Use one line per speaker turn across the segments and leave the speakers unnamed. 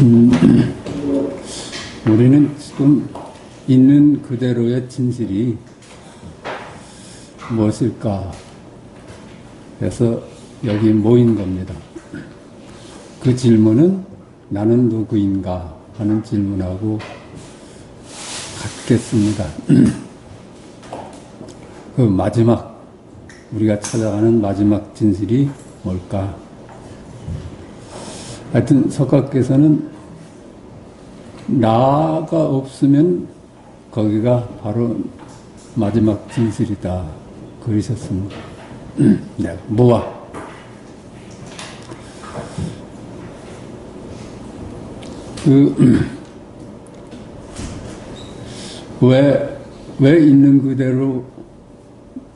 음, 우리는 지금 있는 그대로의 진실이 무엇일까 해서 여기 모인 겁니다. 그 질문은 나는 누구인가 하는 질문하고 같겠습니다. 그 마지막, 우리가 찾아가는 마지막 진실이 뭘까? 하여튼 석가께서는 나가 없으면 거기가 바로 마지막 진실이다 그러셨습니다. 네, 뭐와? 왜 있는 그대로의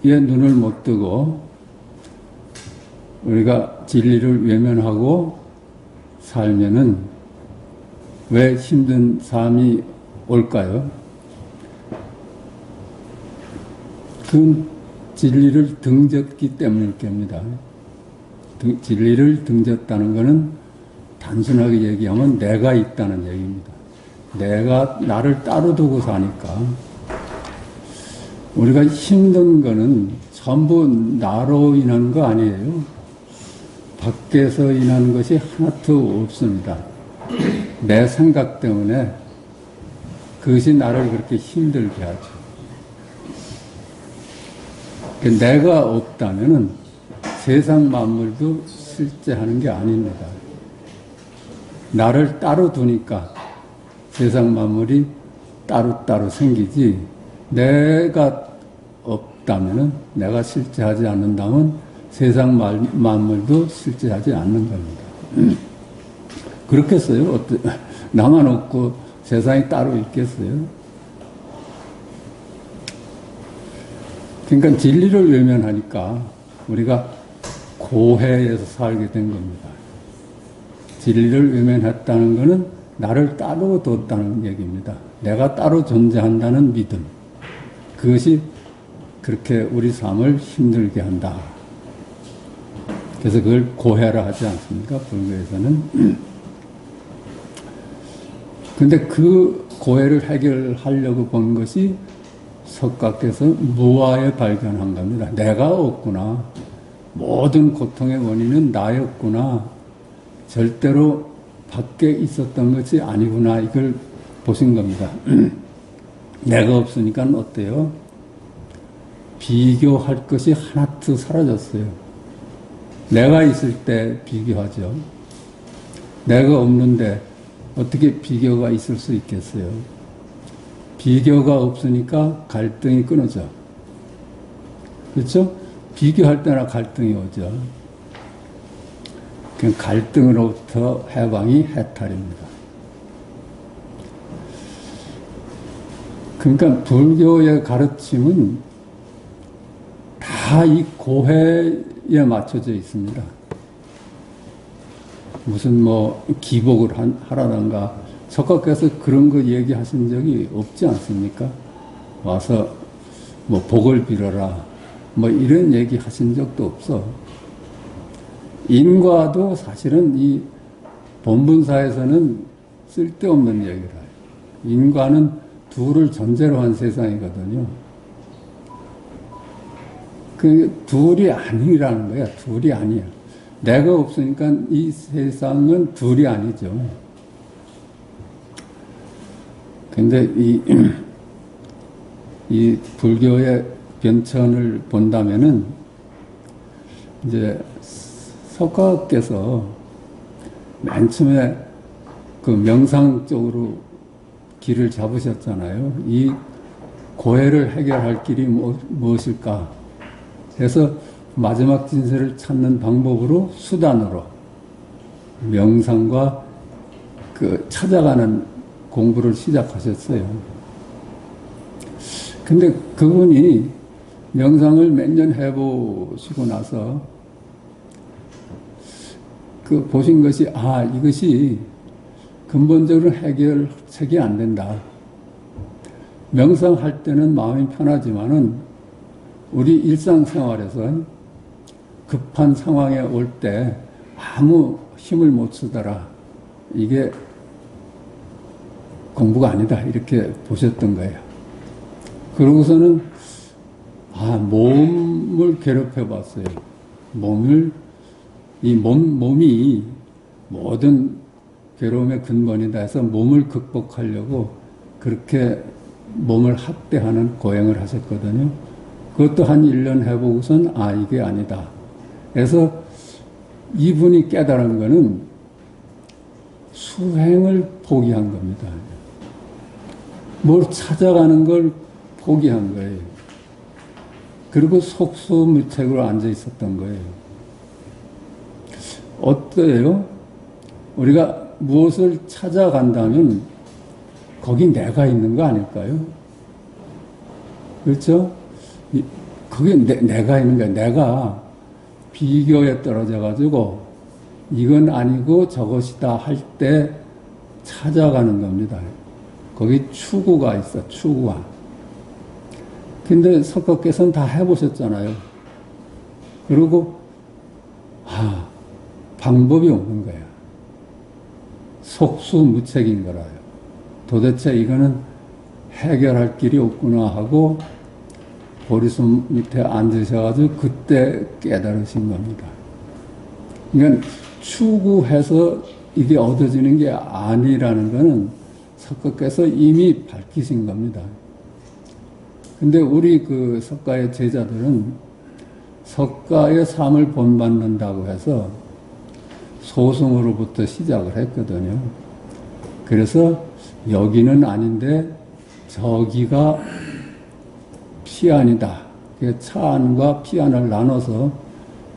눈을 못 뜨고 우리가 진리를 외면하고 살면은 왜 힘든 삶이 올까요? 그 진리를 등졌기 때문일 겁니다. 진리를 등졌다는 것은 단순하게 얘기하면 내가 있다는 얘기입니다. 내가 나를 따로 두고 사니까 우리가 힘든 거는 전부 나로 인한 거 아니에요. 밖에서 인한 것이 하나도 없습니다. 내 생각 때문에 그것이 나를 그렇게 힘들게 하죠. 내가 없다면은 세상 만물도 실제 하는 게 아닙니다. 나를 따로 두니까 세상 만물이 따로따로 생기지, 내가 없다면은, 내가 실제하지 않는다면 세상 만물도 실제하지 않는 겁니다. 그렇겠어요? 나만 없고 세상이 따로 있겠어요? 그러니까 진리를 외면하니까 우리가 고해에서 살게 된 겁니다. 진리를 외면했다는 것은 나를 따로 뒀다는 얘기입니다. 내가 따로 존재한다는 믿음. 그것이 그렇게 우리 삶을 힘들게 한다. 그래서 그걸 고해라 하지 않습니까? 불교에서는. 근데 그 고해를 해결하려고 본 것이 석가께서 무아에 발견한 겁니다. 내가 없구나. 모든 고통의 원인은 나였구나. 절대로 밖에 있었던 것이 아니구나. 이걸 보신 겁니다. 내가 없으니까 어때요? 비교할 것이 하나도 사라졌어요. 내가 있을 때 비교하죠. 내가 없는데 어떻게 비교가 있을 수 있겠어요? 비교가 없으니까 갈등이 끊어져. 그렇죠? 비교할 때나 갈등이 오죠. 그 갈등으로부터 해방이 해탈입니다. 그러니까 불교의 가르침은 다 이 고해에 맞춰져 있습니다. 무슨 기복을 하라던가 석가께서 그런 거 얘기하신 적이 없지 않습니까? 와서 복을 빌어라 이런 얘기 하신 적도 없어. 인과도 사실은 이 본분사에서는 쓸데없는 얘기를 해요. 인과는 둘을 전제로 한 세상이거든요. 그 둘이 아니라는 거야. 둘이 아니야. 내가 없으니까 이 세상은 둘이 아니죠. 근데 이 불교의 변천을 본다면은 이제 석가께서 맨 처음에 그 명상 쪽으로 길을 잡으셨잖아요. 이 고해를 해결할 길이 무엇일까? 그래서 마지막 진실을 찾는 방법으로 수단으로 명상과 그 찾아가는 공부를 시작하셨어요. 근데 그분이 명상을 몇 년 해보시고 나서 그 보신 것이 이것이 근본적으로 해결책이 안 된다. 명상할 때는 마음이 편하지만은 우리 일상생활에서 급한 상황에 올 때 아무 힘을 못 쓰더라. 이게 공부가 아니다 이렇게 보셨던 거예요. 그러고서는 몸을 괴롭혀 봤어요. 몸이 모든 괴로움의 근본이다 해서 몸을 극복하려고 그렇게 몸을 학대하는 고행을 하셨거든요. 그것도 한 1년 해보고선 이게 아니다. 그래서 이분이 깨달은 거는 수행을 포기한 겁니다. 뭘 찾아가는 걸 포기한 거예요. 그리고 속수무책으로 앉아 있었던 거예요. 어때요? 우리가 무엇을 찾아간다면 거기 내가 있는 거 아닐까요? 그렇죠? 그게 내가 있는 거야. 내가 비교에 떨어져가지고 이건 아니고 저것이다 할 때 찾아가는 겁니다. 거기 추구가 있어, 추구가. 근데 석가께서는 다 해보셨잖아요. 그리고 방법이 없는 거야. 속수무책인 거라요. 도대체 이거는 해결할 길이 없구나 하고 보리숲 밑에 앉으셔가지고 그때 깨달으신 겁니다. 그러니까 추구해서 이게 얻어지는 게 아니라는 거는 석가께서 이미 밝히신 겁니다. 근데 우리 그 석가의 제자들은 석가의 삶을 본받는다고 해서 소승으로부터 시작을 했거든요. 그래서 여기는 아닌데 저기가 피안이다. 차안과 피안을 나눠서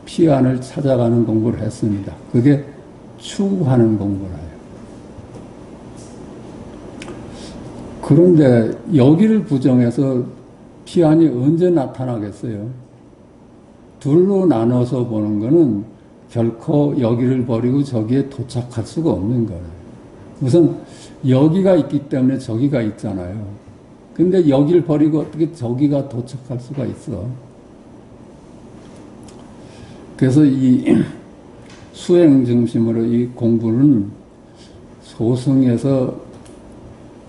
피안을 찾아가는 공부를 했습니다. 그게 추구하는 공부라요. 그런데 여기를 부정해서 피안이 언제 나타나겠어요? 둘로 나눠서 보는 거는 결코 여기를 버리고 저기에 도착할 수가 없는 거예요. 우선 여기가 있기 때문에 저기가 있잖아요. 근데 여기를 버리고 어떻게 저기가 도착할 수가 있어? 그래서 이 수행 중심으로 이 공부는 소승에서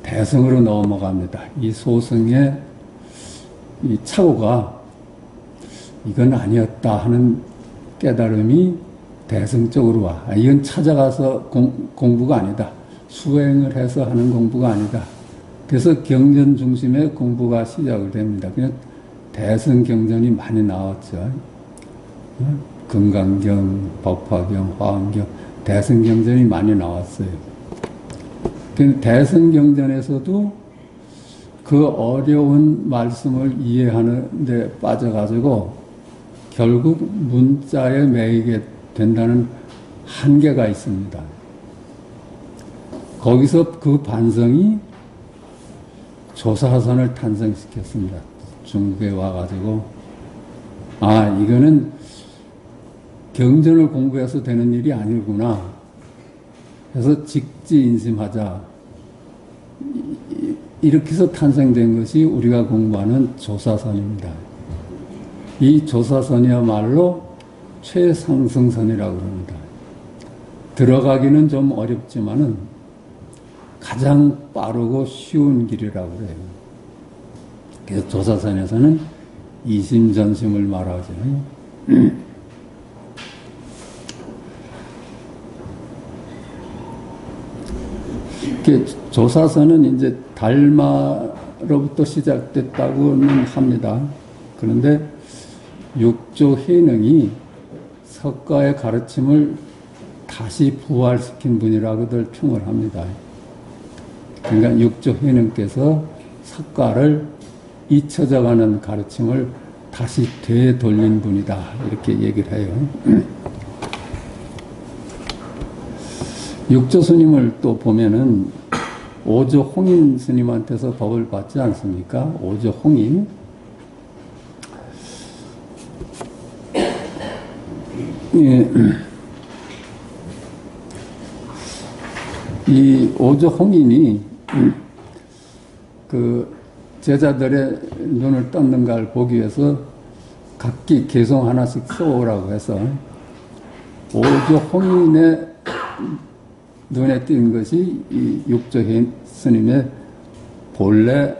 대승으로 넘어갑니다. 이 소승의 이 착오가 이건 아니었다 하는 깨달음이 대승 쪽으로 와. 이건 찾아가서 공부가 아니다. 수행을 해서 하는 공부가 아니다. 그래서 경전 중심의 공부가 시작을 됩니다. 그냥 대승 경전이 많이 나왔죠. 금강경, 법화경, 화엄경, 대승 경전이 많이 나왔어요. 대승 경전에서도 그 어려운 말씀을 이해하는 데 빠져가지고 결국 문자에 매이게 된다는 한계가 있습니다. 거기서 그 반성이 조사선을 탄생시켰습니다. 중국에 와가지고 이거는 경전을 공부해서 되는 일이 아니구나. 그래서 직지인심하자. 이렇게 해서 탄생된 것이 우리가 공부하는 조사선입니다. 이 조사선이야말로 최상승선이라고 합니다. 들어가기는 좀 어렵지만은 가장 빠르고 쉬운 길이라고 해요. 그래서 조사선에서는 이심전심을 말하죠. 조사선은 이제 달마로부터 시작됐다고는 합니다. 그런데 육조 해능이 석가의 가르침을 다시 부활시킨 분이라고들 평을 합니다. 그러니까 육조 해능께서 석가를 잊혀져가는 가르침을 다시 되돌린 분이다. 이렇게 얘기를 해요. 육조 스님을 또 보면은 오조 홍인 스님한테서 법을 받지 않습니까? 오조 홍인. 이 오조 홍인이 그 제자들의 눈을 떴는가를 보기 위해서 각기 개성 하나씩 써오라고 해서 오조 홍인의 눈에 띈 것이 이 육조해 스님의 본래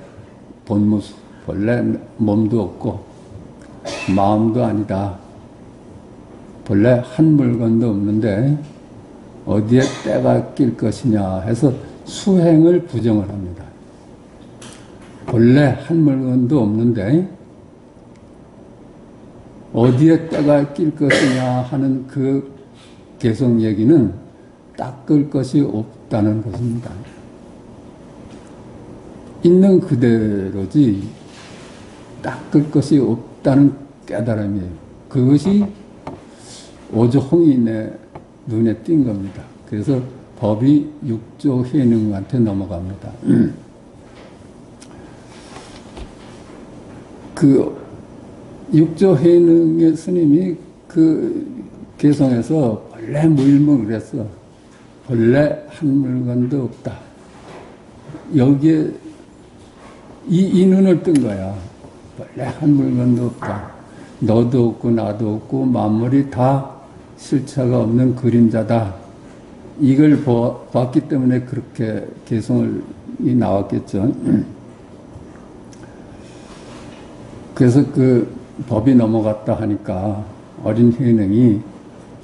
본무수, 본래 몸도 없고 마음도 아니다. 본래 한 물건도 없는데 어디에 때가 낄 것이냐 해서 수행을 부정을 합니다. 본래 한 물건도 없는데 어디에 때가 낄 것이냐 하는 그 계속 얘기는 닦을 것이 없다는 것입니다. 있는 그대로지 닦을 것이 없다는 깨달음이에요. 그것이 오조홍인의 눈에 띈 겁니다. 그래서 법이 육조 해능한테 넘어갑니다. 그 육조 해능의 스님이 그 개성에서 본래 무일문 그랬어. 본래 한 물건도 없다. 여기에 이 눈을 뜬 거야. 본래 한 물건도 없다. 너도 없고 나도 없고 만물이 다 실체가 없는 그림자다. 이걸 봤기 때문에 그렇게 개성이 나왔겠죠. 그래서 그 법이 넘어갔다 하니까 어린 회능이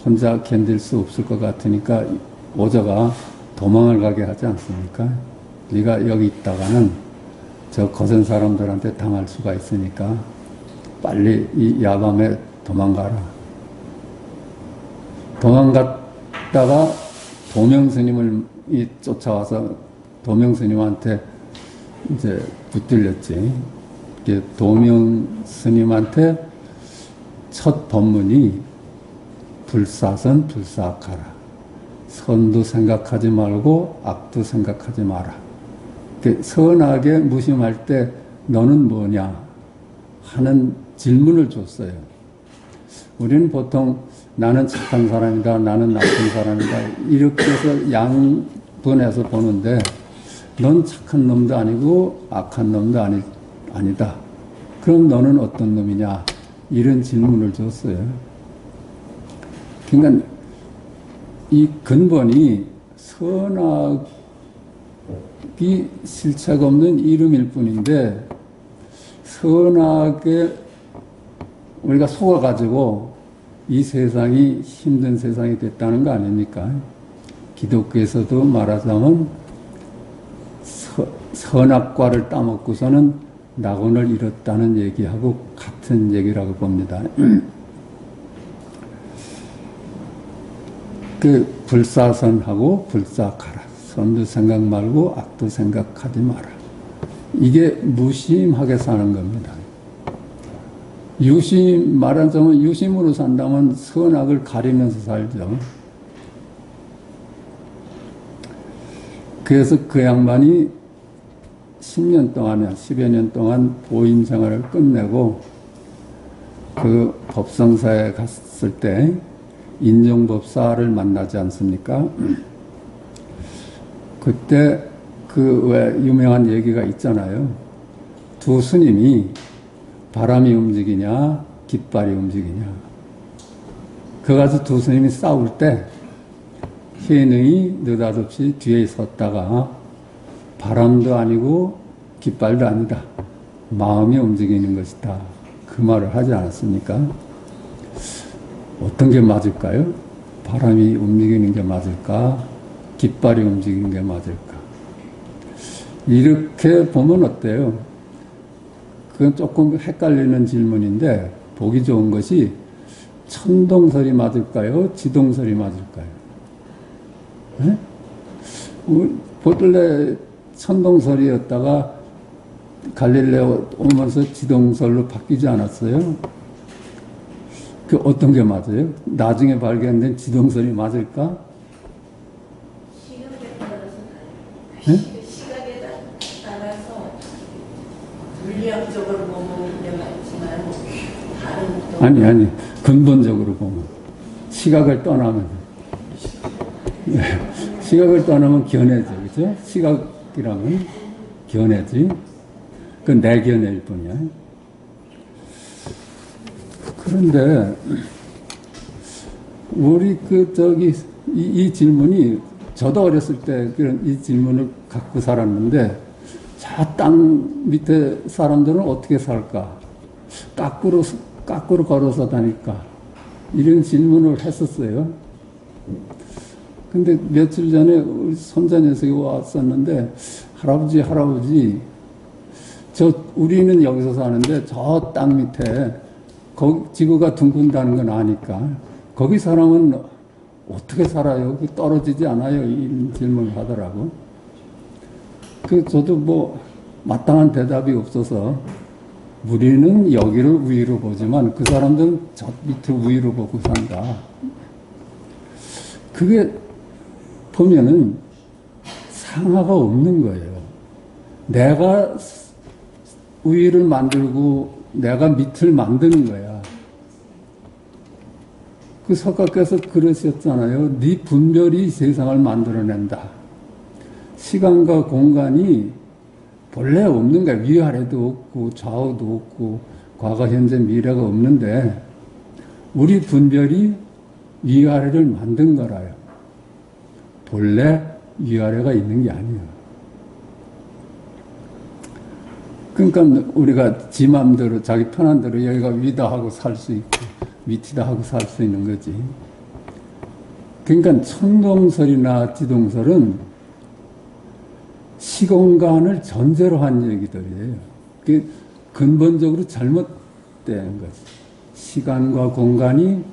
혼자 견딜 수 없을 것 같으니까 오저가 도망을 가게 하지 않습니까? 네가 여기 있다가는 저 거센 사람들한테 당할 수가 있으니까 빨리 이 야밤에 도망가라. 도망갔다가 도명스님을 쫓아와서 도명스님한테 이제 붙들렸지. 도명스님한테 첫 법문이 불사선 불사악하라. 선도 생각하지 말고 악도 생각하지 마라. 선하게 무심할 때 너는 뭐냐 하는 질문을 줬어요. 우리는 보통 나는 착한 사람이다, 나는 나쁜 사람이다 이렇게 해서 양분해서 보는데 넌 착한 놈도 아니고 악한 놈도 아니다. 그럼 너는 어떤 놈이냐 이런 질문을 줬어요. 그러니까 이 근본이 선악이 실체가 없는 이름일 뿐인데 선악에 우리가 속아가지고 이 세상이 힘든 세상이 됐다는 거 아닙니까? 기독교에서도 말하자면 선악과를 따먹고서는 낙원을 잃었다는 얘기하고 같은 얘기라고 봅니다. 그 불사선하고 불사악하라. 선도 생각 말고 악도 생각하지 마라. 이게 무심하게 사는 겁니다. 유심, 말하자면 유심으로 산다면 선악을 가리면서 살죠. 그래서 그 양반이 10년 동안, 10여 년 동안 보임 생활을 끝내고 그 법성사에 갔을 때 인종법사를 만나지 않습니까? 그때 그 왜 유명한 얘기가 있잖아요. 두 스님이 바람이 움직이냐, 깃발이 움직이냐. 그가지고 두 스님이 싸울 때 해능이 느닷없이 뒤에 섰다가 바람도 아니고 깃발도 아니다. 마음이 움직이는 것이다. 그 말을 하지 않았습니까? 어떤 게 맞을까요? 바람이 움직이는 게 맞을까? 깃발이 움직이는 게 맞을까? 이렇게 보면 어때요? 그건 조금 헷갈리는 질문인데 보기 좋은 것이 천동설이 맞을까요? 지동설이 맞을까요? 네? 본래 천동설이었다가 갈릴레오 오면서 지동설로 바뀌지 않았어요? 그 어떤 게 맞아요? 나중에 발견된 지동설이 맞을까?
시각에 따라서
네?
시각에 따라서 물리학적으로 보면 게 맞지만 다른 또
아니 근본적으로 보면 시각을 떠나면 시각을 떠나면 견해죠, 그죠? 시각이라면 견해지. 그건 내 견해일 뿐이야. 그런데 우리 이 질문이 저도 어렸을 때 그런 이 질문을 갖고 살았는데, 저 땅 밑에 사람들은 어떻게 살까? 까꾸로 걸어서 다닐까? 이런 질문을 했었어요. 근데 며칠 전에 우리 손자 녀석이 왔었는데, 할아버지, 우리는 여기서 사는데 저 땅 밑에 지구가 둥근다는 건 아니까, 거기 사람은 어떻게 살아요? 떨어지지 않아요? 이런 질문을 하더라고. 저도 뭐, 마땅한 대답이 없어서, 우리는 여기를 위로 보지만 그 사람들은 저 밑을 위로 보고 산다. 그게 보면은 상하가 없는 거예요. 내가 위를 만들고 내가 밑을 만드는 거야. 그 석가께서 그러셨잖아요. 네 분별이 세상을 만들어낸다. 시간과 공간이 본래 없는 거야. 위아래도 없고 좌우도 없고 과거, 현재, 미래가 없는데 우리 분별이 위아래를 만든 거라요. 본래 위아래가 있는 게 아니에요. 그러니까 우리가 지 맘대로 자기 편한 대로 여기가 위다 하고 살 수 있고 밑이다 하고 살 수 있는 거지. 그러니까 천동설이나 지동설은 시공간을 전제로 한 얘기들이에요. 그게 근본적으로 잘못된 거지. 시간과 공간이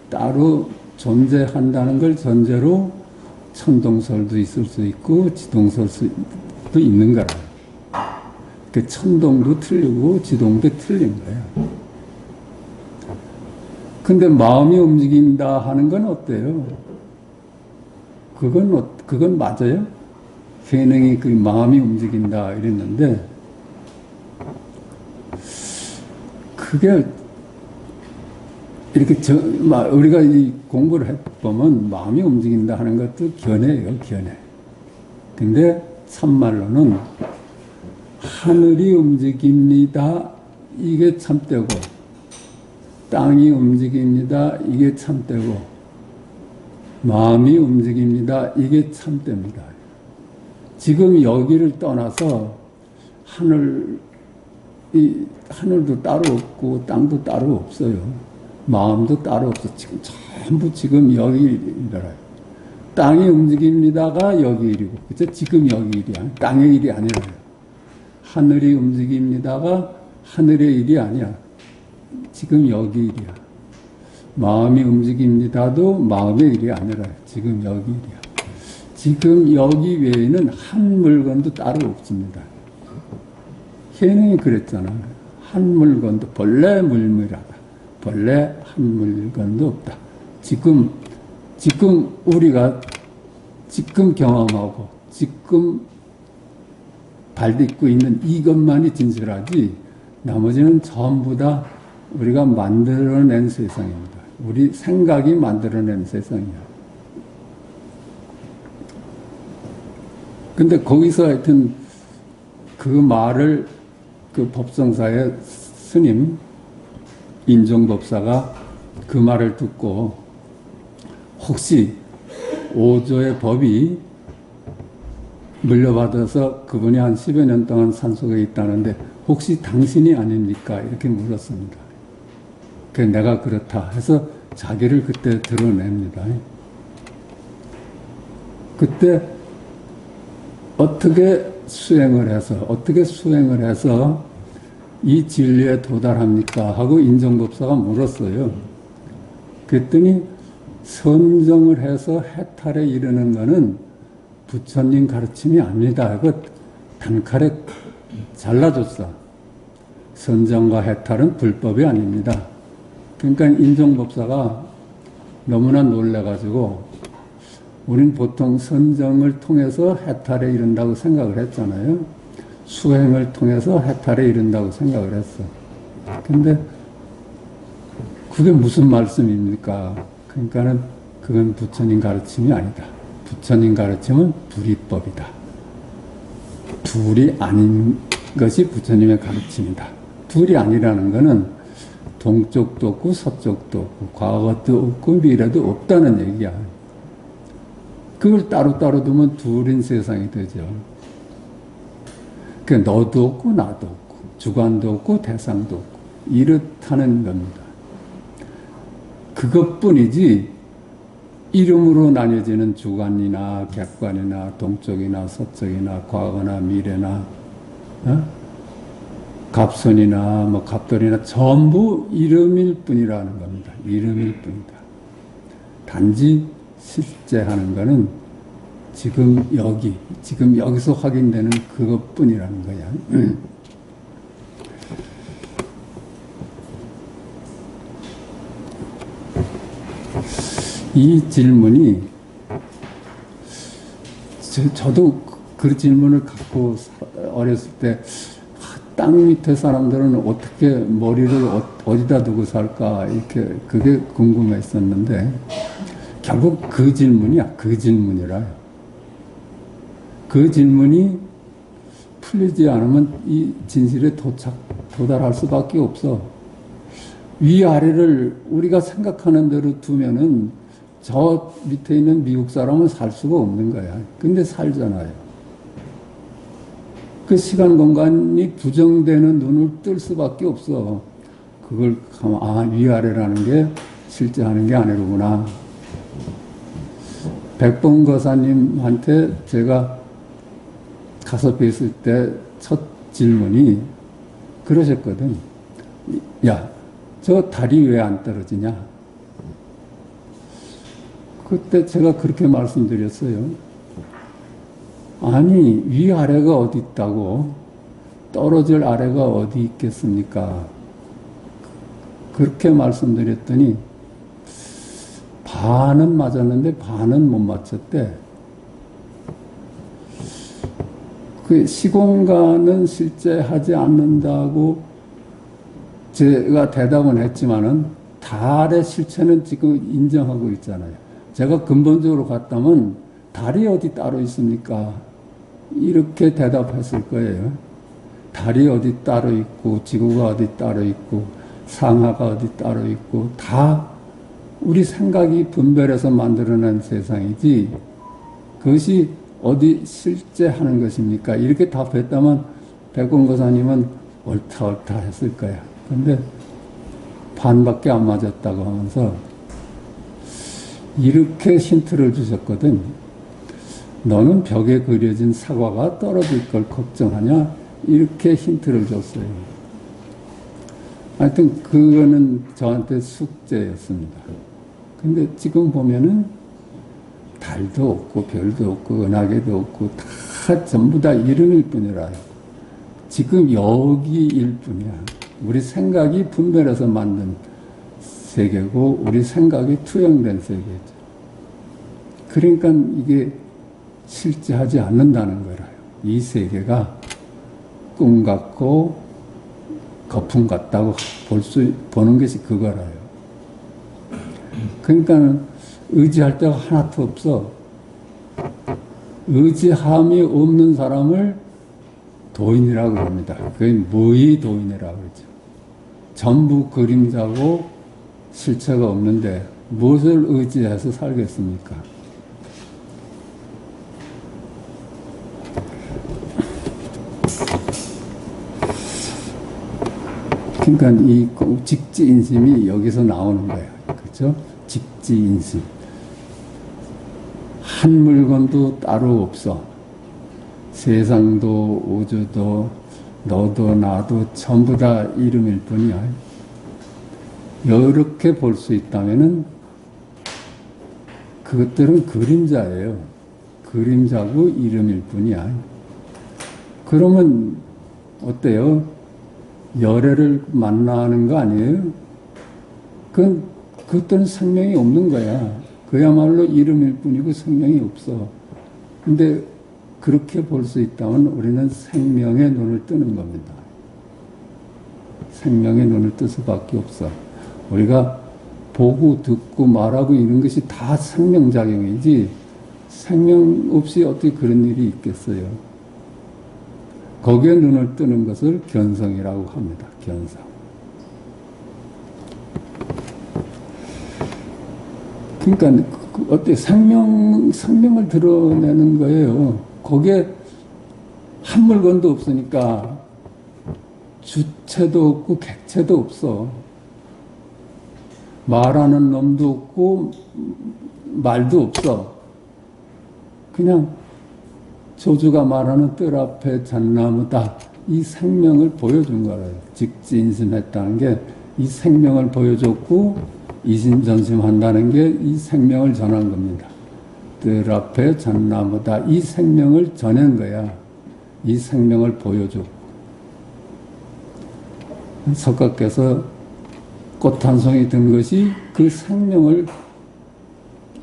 따로 존재한다는 걸 전제로 천동설도 있을 수 있고 지동설도 있는 거라. 그 천동도 틀리고 지동도 틀린 거예요. 근데 마음이 움직인다 하는 건 어때요? 그건 맞아요? 회능이 그 마음이 움직인다 이랬는데, 그게 이렇게 우리가 이 공부를 해보면 마음이 움직인다 하는 것도 견해예요, 견해. 근데 참말로는 하늘이 움직입니다. 이게 참되고, 땅이 움직입니다. 이게 참되고, 마음이 움직입니다. 이게 참됩니다. 지금 여기를 떠나서 하늘도 따로 없고 땅도 따로 없어요. 마음도 따로 없어. 지금 여기 일이라요. 땅이 움직입니다가 여기 일이고, 그죠? 지금 여기 일이야. 땅의 일이 아니라요. 하늘이 움직입니다가 하늘의 일이 아니야. 지금 여기 일이야. 마음이 움직입니다도 마음의 일이 아니라요. 지금 여기 일이야. 지금 여기 외에는 한 물건도 따로 없습니다. 현행이 그랬잖아. 한 물건도 본래 물밀하다. 본래 한 물건도 없다. 지금 우리가 지금 경험하고 지금 발딛고 있는 이것만이 진실하지 나머지는 전부 다 우리가 만들어낸 세상입니다. 우리 생각이 만들어낸 세상이야. 근데 거기서 하여튼 그 말을 그 법성사의 스님 인종법사가 그 말을 듣고 혹시 오조의 법이 물려받아서 그분이 한 10여 년 동안 산속에 있다는데 혹시 당신이 아닙니까? 이렇게 물었습니다. 그래서 내가 그렇다 해서 자기를 그때 드러냅니다. 그때 어떻게 수행을 해서 이 진리에 도달합니까? 하고 인정법사가 물었어요. 그랬더니 선정을 해서 해탈에 이르는 것은 부처님 가르침이 아닙니다 하고 단칼에 잘라줬어. 선정과 해탈은 불법이 아닙니다. 그러니까 인정법사가 너무나 놀래가지고 우린 보통 선정을 통해서 해탈에 이른다고 생각을 했잖아요. 수행을 통해서 해탈에 이른다고 생각을 했어. 근데 그게 무슨 말씀입니까? 그러니까는 그건 부처님 가르침이 아니다. 부처님 가르침은 불이법이다. 둘이 아닌 것이 부처님의 가르침이다. 둘이 아니라는 것은 동쪽도 없고 서쪽도 없고 과거도 없고 미래도 없다는 얘기야. 그걸 따로따로 두면 둘인 세상이 되죠. 그 너도 없고 나도 없고 주관도 없고 대상도 없고 이렇다는 겁니다. 그것뿐이지 이름으로 나뉘어지는 주관이나 객관이나 동적이나 서적이나 과거나 미래나 갑선이나 뭐 갑돌이나 전부 이름일 뿐이라는 겁니다. 이름일 뿐이다. 단지 실제 하는 거는 지금 여기서 확인되는 그것뿐이라는 거야. 이 질문이 저도 그 질문을 갖고 어렸을 때 땅 밑에 사람들은 어떻게 머리를 어디다 두고 살까 이렇게 그게 궁금했었는데 결국 그 질문이야. 그 질문이라요. 그 질문이 풀리지 않으면 이 진실에 도달할 수밖에 없어. 위아래를 우리가 생각하는 대로 두면은 저 밑에 있는 미국 사람은 살 수가 없는 거야. 근데 살잖아요. 그 시간 공간이 부정되는 눈을 뜰 수밖에 없어. 그걸 위아래라는 게 실제 하는 게 아니구나. 백봉거사님한테 제가 가서 뵀을 때 첫 질문이 그러셨거든. 야, 저 달이 왜 안 떨어지냐? 그때 제가 그렇게 말씀드렸어요. 아니, 위아래가 어디 있다고? 떨어질 아래가 어디 있겠습니까? 그렇게 말씀드렸더니 반은 맞았는데 반은 못 맞췄대. 그 시공간은 실제 하지 않는다고 제가 대답은 했지만은 달의 실체는 지금 인정하고 있잖아요. 제가 근본적으로 갔다면 달이 어디 따로 있습니까? 이렇게 대답했을 거예요. 달이 어디 따로 있고 지구가 어디 따로 있고 상하가 어디 따로 있고 다 우리 생각이 분별해서 만들어낸 세상이지 그것이 어디 실제 하는 것입니까? 이렇게 답했다면 백원거사님은 옳다 했을 거야. 근데 반밖에 안 맞았다고 하면서 이렇게 힌트를 주셨거든. 너는 벽에 그려진 사과가 떨어질 걸 걱정하냐? 이렇게 힌트를 줬어요. 하여튼 그거는 저한테 숙제였습니다. 근데 지금 보면은 달도 없고 별도 없고 은하계도 없고 다 전부 다 이름일 뿐이라 지금 여기일 뿐이야. 우리 생각이 분별해서 만든 세계고 우리 생각이 투영된 세계죠. 그러니까 이게 실제하지 않는다는 거라요. 이 세계가 꿈 같고 거품 같다고 보는 것이 그거라요. 그러니까 의지할 데가 하나도 없어. 의지함이 없는 사람을 도인이라고 합니다. 그게 무의 도인이라고 그러죠. 전부 그림자고 실체가 없는데 무엇을 의지해서 살겠습니까? 그러니까 이 직지인심이 여기서 나오는 거예요. 그렇죠? 직지인심. 한 물건도 따로 없어. 세상도 우주도 너도 나도 전부 다 이름일 뿐이야. 이렇게 볼 수 있다면은 그것들은 그림자예요. 그림자고 이름일 뿐이야. 그러면 어때요? 열애를 만나는 거 아니에요? 그것들은 생명이 없는 거야. 그야말로 이름일 뿐이고 생명이 없어. 근데 그렇게 볼 수 있다면 우리는 생명의 눈을 뜨는 겁니다. 생명의 눈을 뜰 수밖에 없어. 우리가 보고 듣고 말하고 이런 것이 다 생명작용이지 생명 없이 어떻게 그런 일이 있겠어요. 거기에 눈을 뜨는 것을 견성이라고 합니다. 견성. 그러니까 어때 생명을 드러내는 거예요. 거기에 한 물건도 없으니까 주체도 없고 객체도 없어. 말하는 놈도 없고 말도 없어. 그냥 조주가 말하는 뜰 앞에 잣나무다. 이 생명을 보여준 거예요. 직지인심했다는 게 이 생명을 보여줬고 이심전심한다는 게 이 생명을 전한 겁니다. 뜰 앞에 잣나무다. 이 생명을 전한 거야. 이 생명을 보여줬고. 석가께서 꽃 한 송이 든 것이 그 생명을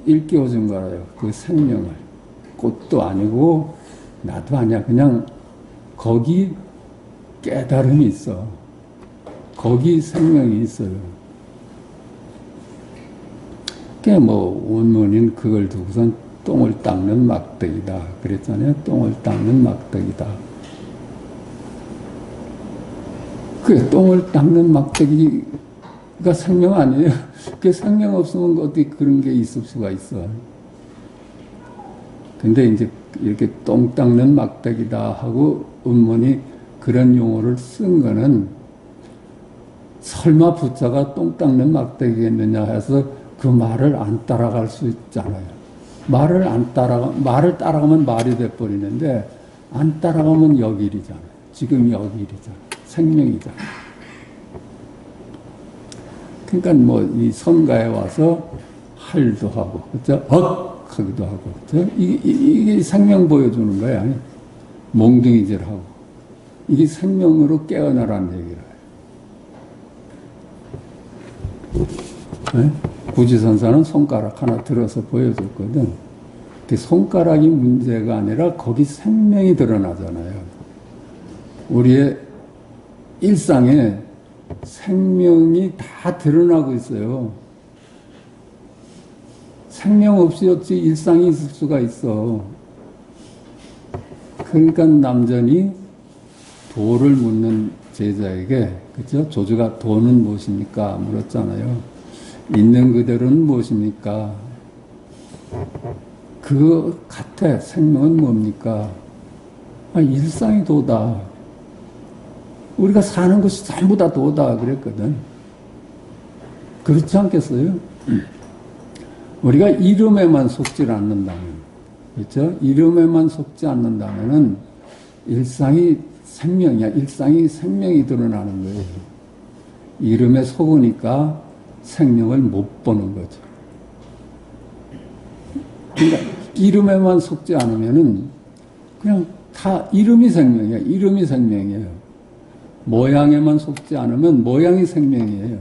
일깨워준 거예요. 그 생명을. 꽃도 아니고 나도 아니야. 그냥 거기 깨달음이 있어. 거기 생명이 있어요. 그게 뭐 원문인 그걸 두고선 똥을 닦는 막대기다. 그랬잖아요. 똥을 닦는 막대기다. 그 똥을 닦는 막대기가 생명 아니에요. 그 생명 없으면 어떻게 그런 게 있을 수가 있어. 근데 이제 이렇게 똥 닦는 막대기다 하고 원문이 그런 용어를 쓴 거는 설마 부자가 똥 닦는 막대기겠느냐 해서 그 말을 안 따라갈 수 있잖아요. 말을 따라가면 말이 돼버리는데 안 따라가면 역일이잖아요. 지금 역일이잖아요. 생명이잖아요. 그러니까 뭐 이 성가에 와서 할도 하고, 그죠? 하기도 하고, 그죠? 이게 생명 보여주는 거야. 몽둥이질하고. 이게 생명으로 깨어나라는 얘기라. 네? 구지선사는 손가락 하나 들어서 보여줬거든. 그 손가락이 문제가 아니라 거기 생명이 드러나잖아요. 우리의 일상에 생명이 다 드러나고 있어요. 생명 없이 어찌 일상이 있을 수가 있어. 그러니까 남전이 도를 묻는 제자에게, 그죠? 조주가 도는 무엇입니까? 물었잖아요. 있는 그대로는 무엇입니까? 그거 같아. 생명은 뭡니까? 일상이 도다. 우리가 사는 것이 전부 다 도다. 그랬거든. 그렇지 않겠어요? 우리가 이름에만 속지 않는다면, 그렇죠? 이름에만 속지 않는다면은 일상이 생명이야. 일상이 생명이 드러나는 거예요. 이름에 속으니까 생명을 못 보는 거죠. 그러니까 이름에만 속지 않으면은 그냥 다 이름이 생명이야. 이름이 생명이에요. 모양에만 속지 않으면 모양이 생명이에요.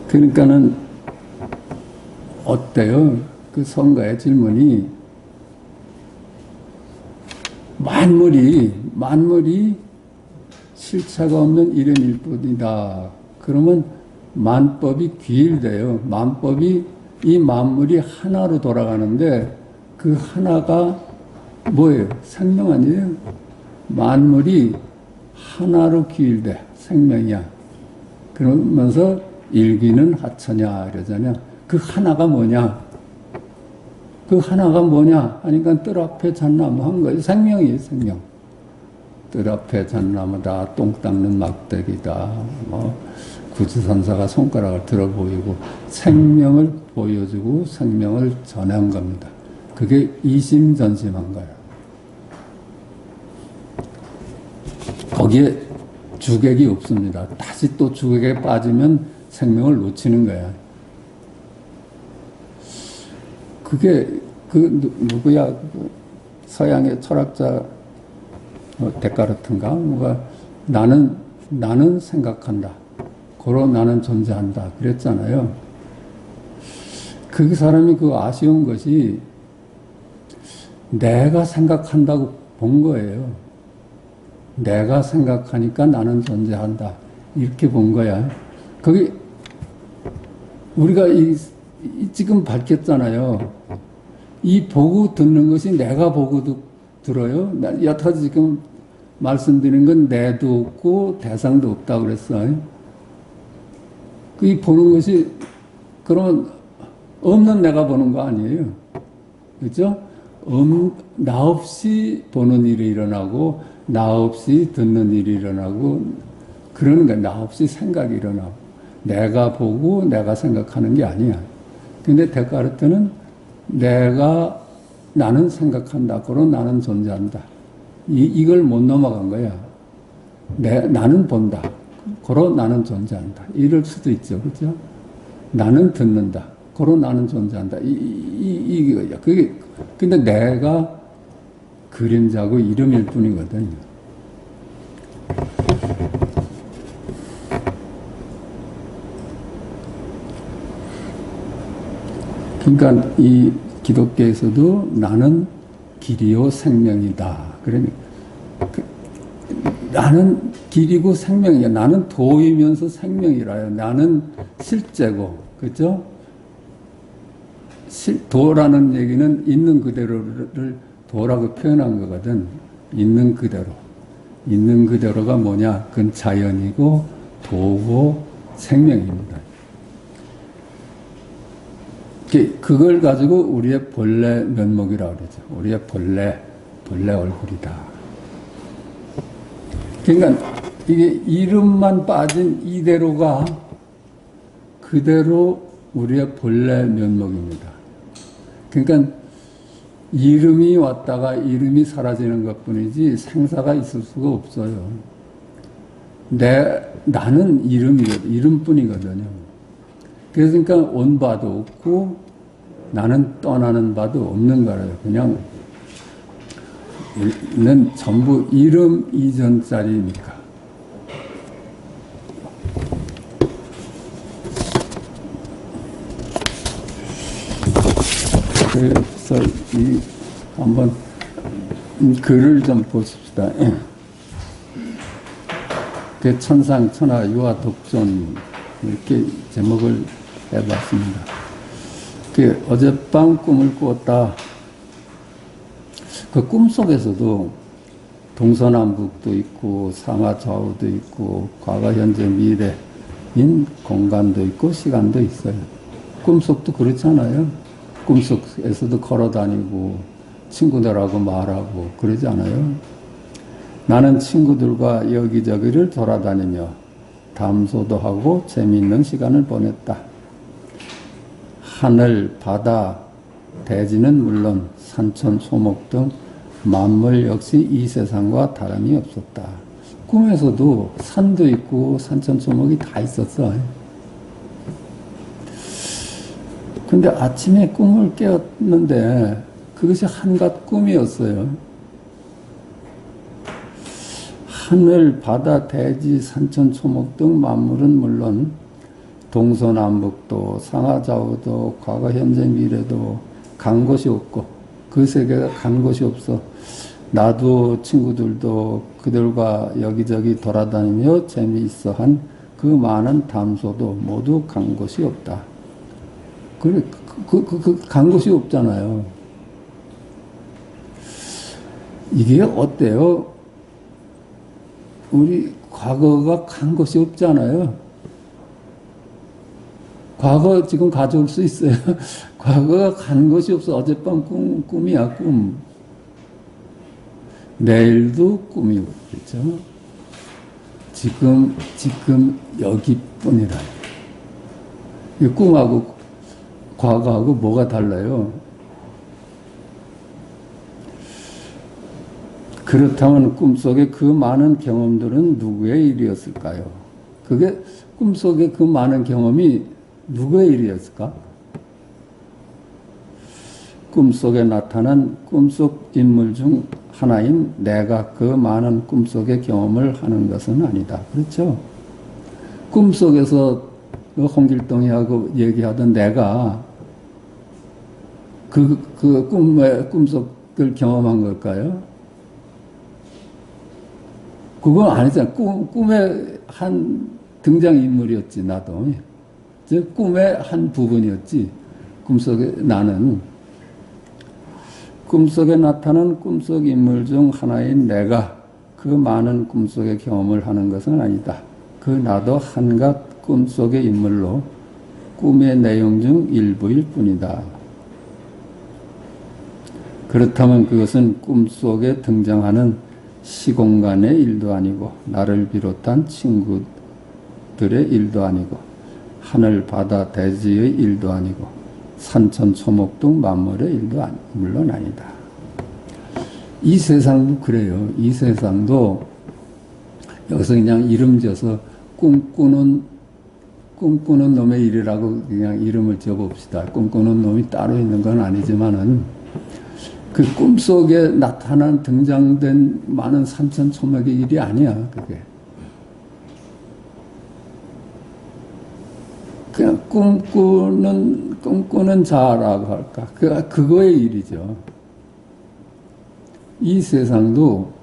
그러니까는 어때요? 그 성가의 질문이 만물이 실체가 없는 이름일 뿐이다. 그러면 만법이 귀일돼요. 이 만물이 하나로 돌아가는데 그 하나가 뭐예요? 생명 아니에요? 만물이 하나로 귀일돼. 생명이야. 그러면서 일기는 하처냐 이러잖아요. 그 하나가 뭐냐? 그 하나가 뭐냐? 하니까 뜰 앞에 잣나무 한 거예요. 생명이에요, 생명. 뜰 앞에 잣나무다, 똥 닦는 막대기다, 구지선사가 손가락을 들어 보이고, 생명을 보여주고 생명을 전한 겁니다. 그게 이심전심한 거예요. 거기에 주객이 없습니다. 다시 또 주객에 빠지면 생명을 놓치는 거야. 그게 누구야? 서양의 철학자 데카르트인가? 뭐가 나는 생각한다. 고로 나는 존재한다. 그랬잖아요. 그 사람이 그 아쉬운 것이 내가 생각한다고 본 거예요. 내가 생각하니까 나는 존재한다. 이렇게 본 거야. 거기 우리가 지금 밝혔잖아요. 이 보고 듣는 것이 내가 보고 들어요. 여태까지 지금 말씀드린 건 내도 없고 대상도 없다고 그랬어요. 그 보는 것이 그러면 없는 내가 보는 거 아니에요. 그죠? 나 없이 보는 일이 일어나고 나 없이 듣는 일이 일어나고 그러는 거야. 나 없이 생각이 일어나고 내가 보고 내가 생각하는 게 아니야. 근데 데카르트는 나는 생각한다. 그럼 나는 존재한다. 이걸 못 넘어간 거야. 나는 본다. 그러 나는 존재한다. 이럴 수도 있죠. 그죠? 나는 듣는다. 그러 나는 존재한다. 이거야. 근데 내가 그림자고 이름일 뿐이거든요. 그러니까 이 기독교에서도 나는 길이요 생명이다. 그러니까 나는 길이고 생명이야. 나는 도이면서 생명이라요. 나는 실제고, 그죠? 도라는 얘기는 있는 그대로를 도라고 표현한 거거든. 있는 그대로. 있는 그대로가 뭐냐? 그건 자연이고 도고 생명입니다. 그걸 가지고 우리의 본래 면목이라고 그러죠. 우리의 본래 얼굴이다. 그러니까 이게 이름만 빠진 이대로가 그대로 우리의 본래 면목입니다. 그러니까 이름이 왔다가 이름이 사라지는 것뿐이지 생사가 있을 수가 없어요. 나는 이름뿐이거든요. 그래서 그러니까 온 바도 없고 나는 떠나는 바도 없는 거예요. 그냥 는 전부 이름 이전짜리니까. 그래서 한번 글을 좀 보십시다. 그 천상, 천하, 유아, 독존 이렇게 제목을 해봤습니다. 그 어젯밤 꿈을 꾸었다. 그 꿈속에서도 동서남북도 있고 상하 좌우도 있고 과거 현재 미래인 공간도 있고 시간도 있어요. 꿈속도 그렇잖아요. 꿈속에서도 걸어다니고 친구들하고 말하고 그러지 않아요? 나는 친구들과 여기저기를 돌아다니며 담소도 하고 재미있는 시간을 보냈다. 하늘, 바다, 대지는 물론 산천, 소목 등 만물 역시 이 세상과 다름이 없었다. 꿈에서도 산도 있고 산천, 소목이 다 있었어. 근데 아침에 꿈을 깨었는데 그것이 한갓 꿈이었어요. 하늘, 바다, 대지, 산천, 초목 등 만물은 물론 동서남북도, 상하좌우도, 과거, 현재, 미래도 간 곳이 없고 그 세계가 간 곳이 없어. 나도 친구들도 그들과 여기저기 돌아다니며 재미있어 한 그 많은 담소도 모두 간 곳이 없다. 간 곳이 없잖아요. 이게 어때요? 우리 과거가 간 곳이 없잖아요. 과거 지금 가져올 수 있어요. 과거가 간 곳이 없어. 어젯밤 꿈이야, 꿈. 내일도 꿈이고, 그렇죠? 지금 여기뿐이라. 이 꿈하고 과거하고 뭐가 달라요? 그렇다면 꿈속의 그 많은 경험들은 누구의 일이었을까요? 그게 꿈속의 그 많은 경험이 누구의 일이었을까? 꿈속에 나타난 꿈속 인물 중 하나인 내가 그 많은 꿈속의 경험을 하는 것은 아니다. 그렇죠? 꿈속에서 홍길동이하고 얘기하던 내가 꿈속을 경험한 걸까요? 그건 아니잖아. 꿈의 한 등장인물이었지, 나도. 즉, 꿈의 한 부분이었지. 꿈속에 나는. 꿈속에 나타난 꿈속 인물 중 하나인 내가 그 많은 꿈속의 경험을 하는 것은 아니다. 그 나도 한갓 꿈속의 인물로 꿈의 내용 중 일부일 뿐이다. 그렇다면 그것은 꿈속에 등장하는 시공간의 일도 아니고 나를 비롯한 친구들의 일도 아니고 하늘, 바다, 대지의 일도 아니고 산천, 초목 등 만물의 일도 물론 아니다. 이 세상도 그래요. 이 세상도 여기서 그냥 이름 지어서 꿈꾸는 놈의 일이라고 그냥 이름을 지어봅시다. 꿈꾸는 놈이 따로 있는 건 아니지만은 그 꿈속에 나타난 등장된 많은 산천 초목의 일이 아니야. 그게 그냥 꿈꾸는 자라고 할까? 그거의 일이죠. 이 세상도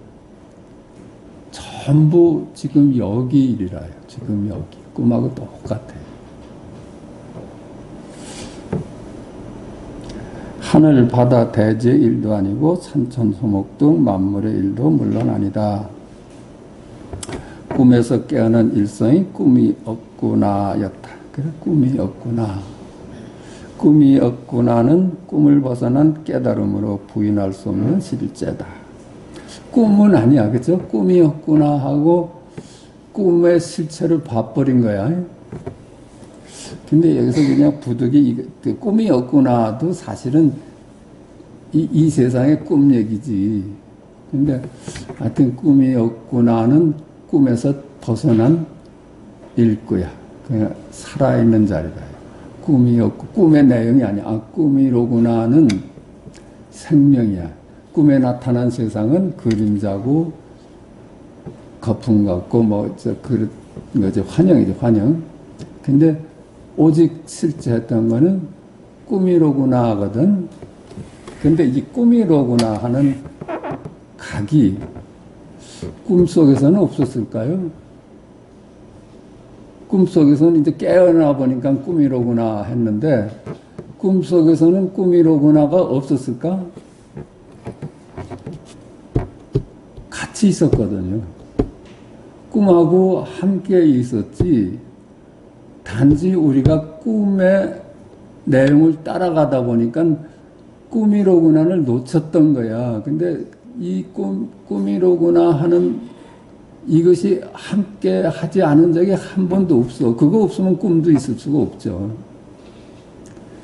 전부 지금 여기 일이라요. 지금 여기. 꿈하고 똑같아요. 하늘, 바다, 대지의 일도 아니고 산천, 소목 등 만물의 일도 물론 아니다. 꿈에서 깨어난 일성이 꿈이 없구나였다. 그래, 꿈이 없구나. 꿈이 없구나는 꿈을 벗어난 깨달음으로 부인할 수 없는 실제다. 꿈은 아니야, 그죠? 꿈이 없구나 하고 꿈의 실체를 봐버린 거야. 근데 여기서 그냥 부득이 꿈이 없구나도 사실은 이 세상의 꿈 얘기지. 근데 하여튼 꿈이 없구나는 꿈에서 벗어난 일구야. 그냥 살아있는 자리다. 꿈이 없고 꿈의 내용이 아니야. 꿈이로구나는 생명이야. 꿈에 나타난 세상은 그림자고 거품 같고 그런 거지. 환영이지, 환영. 근데 오직 실제 했던 거는 꿈이로구나 하거든. 근데 이 꿈이로구나 하는 각이 꿈속에서는 없었을까요? 꿈속에서는 이제 깨어나 보니까 꿈이로구나 했는데 꿈속에서는 꿈이로구나가 없었을까? 같이 있었거든요. 꿈하고 함께 있었지. 단지 우리가 꿈의 내용을 따라가다 보니까 꿈이로구나를 놓쳤던 거야. 근데 이 꿈이로구나 하는 이것이 함께 하지 않은 적이 한 번도 없어. 그거 없으면 꿈도 있을 수가 없죠.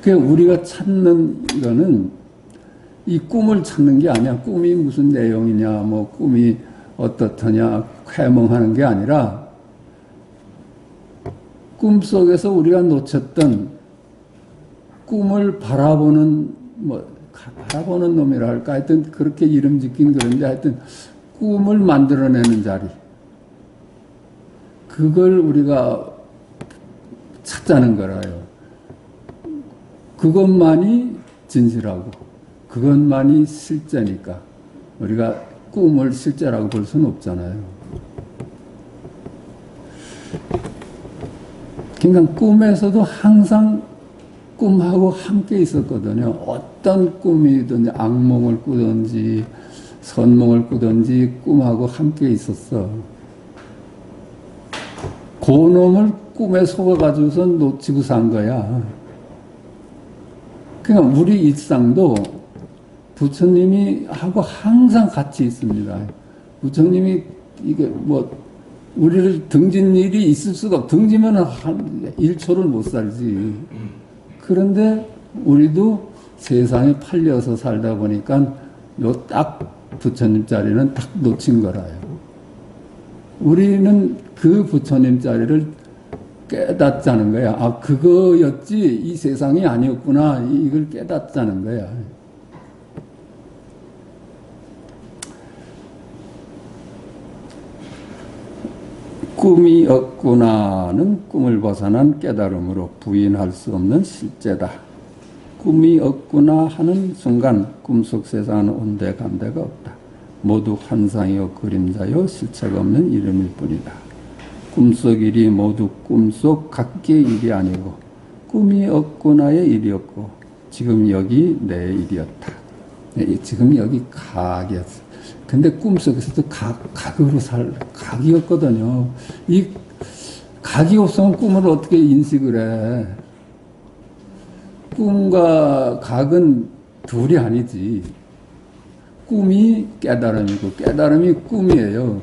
그 우리가 찾는 거는 이 꿈을 찾는 게 아니야. 꿈이 무슨 내용이냐, 꿈이 어떻더냐, 쾌몽하는 게 아니라 꿈속에서 우리가 놓쳤던 꿈을 바라보는 놈이라 할까? 하여튼 그렇게 이름 짓긴 그런데 하여튼 꿈을 만들어내는 자리. 그걸 우리가 찾자는 거라요. 그것만이 진실하고 그것만이 실제니까 우리가 꿈을 실제라고 볼 수는 없잖아요. 그러니까 꿈에서도 항상 꿈하고 함께 있었거든요. 어떤 꿈이든지 악몽을 꾸든지 선몽을 꾸든지 꿈하고 함께 있었어. 그 놈을 꿈에 속아가지고서 놓치고 산 거야. 그러니까 우리 일상도 부처님이 하고 항상 같이 있습니다. 부처님이 이게 우리를 등진 일이 있을 수가 없어. 등지면 한 1초를 못 살지. 그런데 우리도 세상에 팔려서 살다 보니까 요 딱 부처님 자리는 딱 놓친 거라요. 우리는 그 부처님 자리를 깨닫자는 거야. 그거였지 이 세상이 아니었구나. 이걸 깨닫자는 거야. 꿈이 없구나는 꿈을 벗어난 깨달음으로 부인할 수 없는 실제다. 꿈이 없구나 하는 순간 꿈속 세상은 온데간데가 없다. 모두 환상이요 그림자요 실체가 없는 이름일 뿐이다. 꿈속 일이 모두 꿈속 각기의 일이 아니고 꿈이 없구나의 일이었고 지금 여기 내 일이었다. 지금 여기 각이었어. 근데 꿈속에서도 각이었거든요. 이 각이 없으면 꿈을 어떻게 인식을 해? 꿈과 각은 둘이 아니지. 꿈이 깨달음이고 깨달음이 꿈이에요.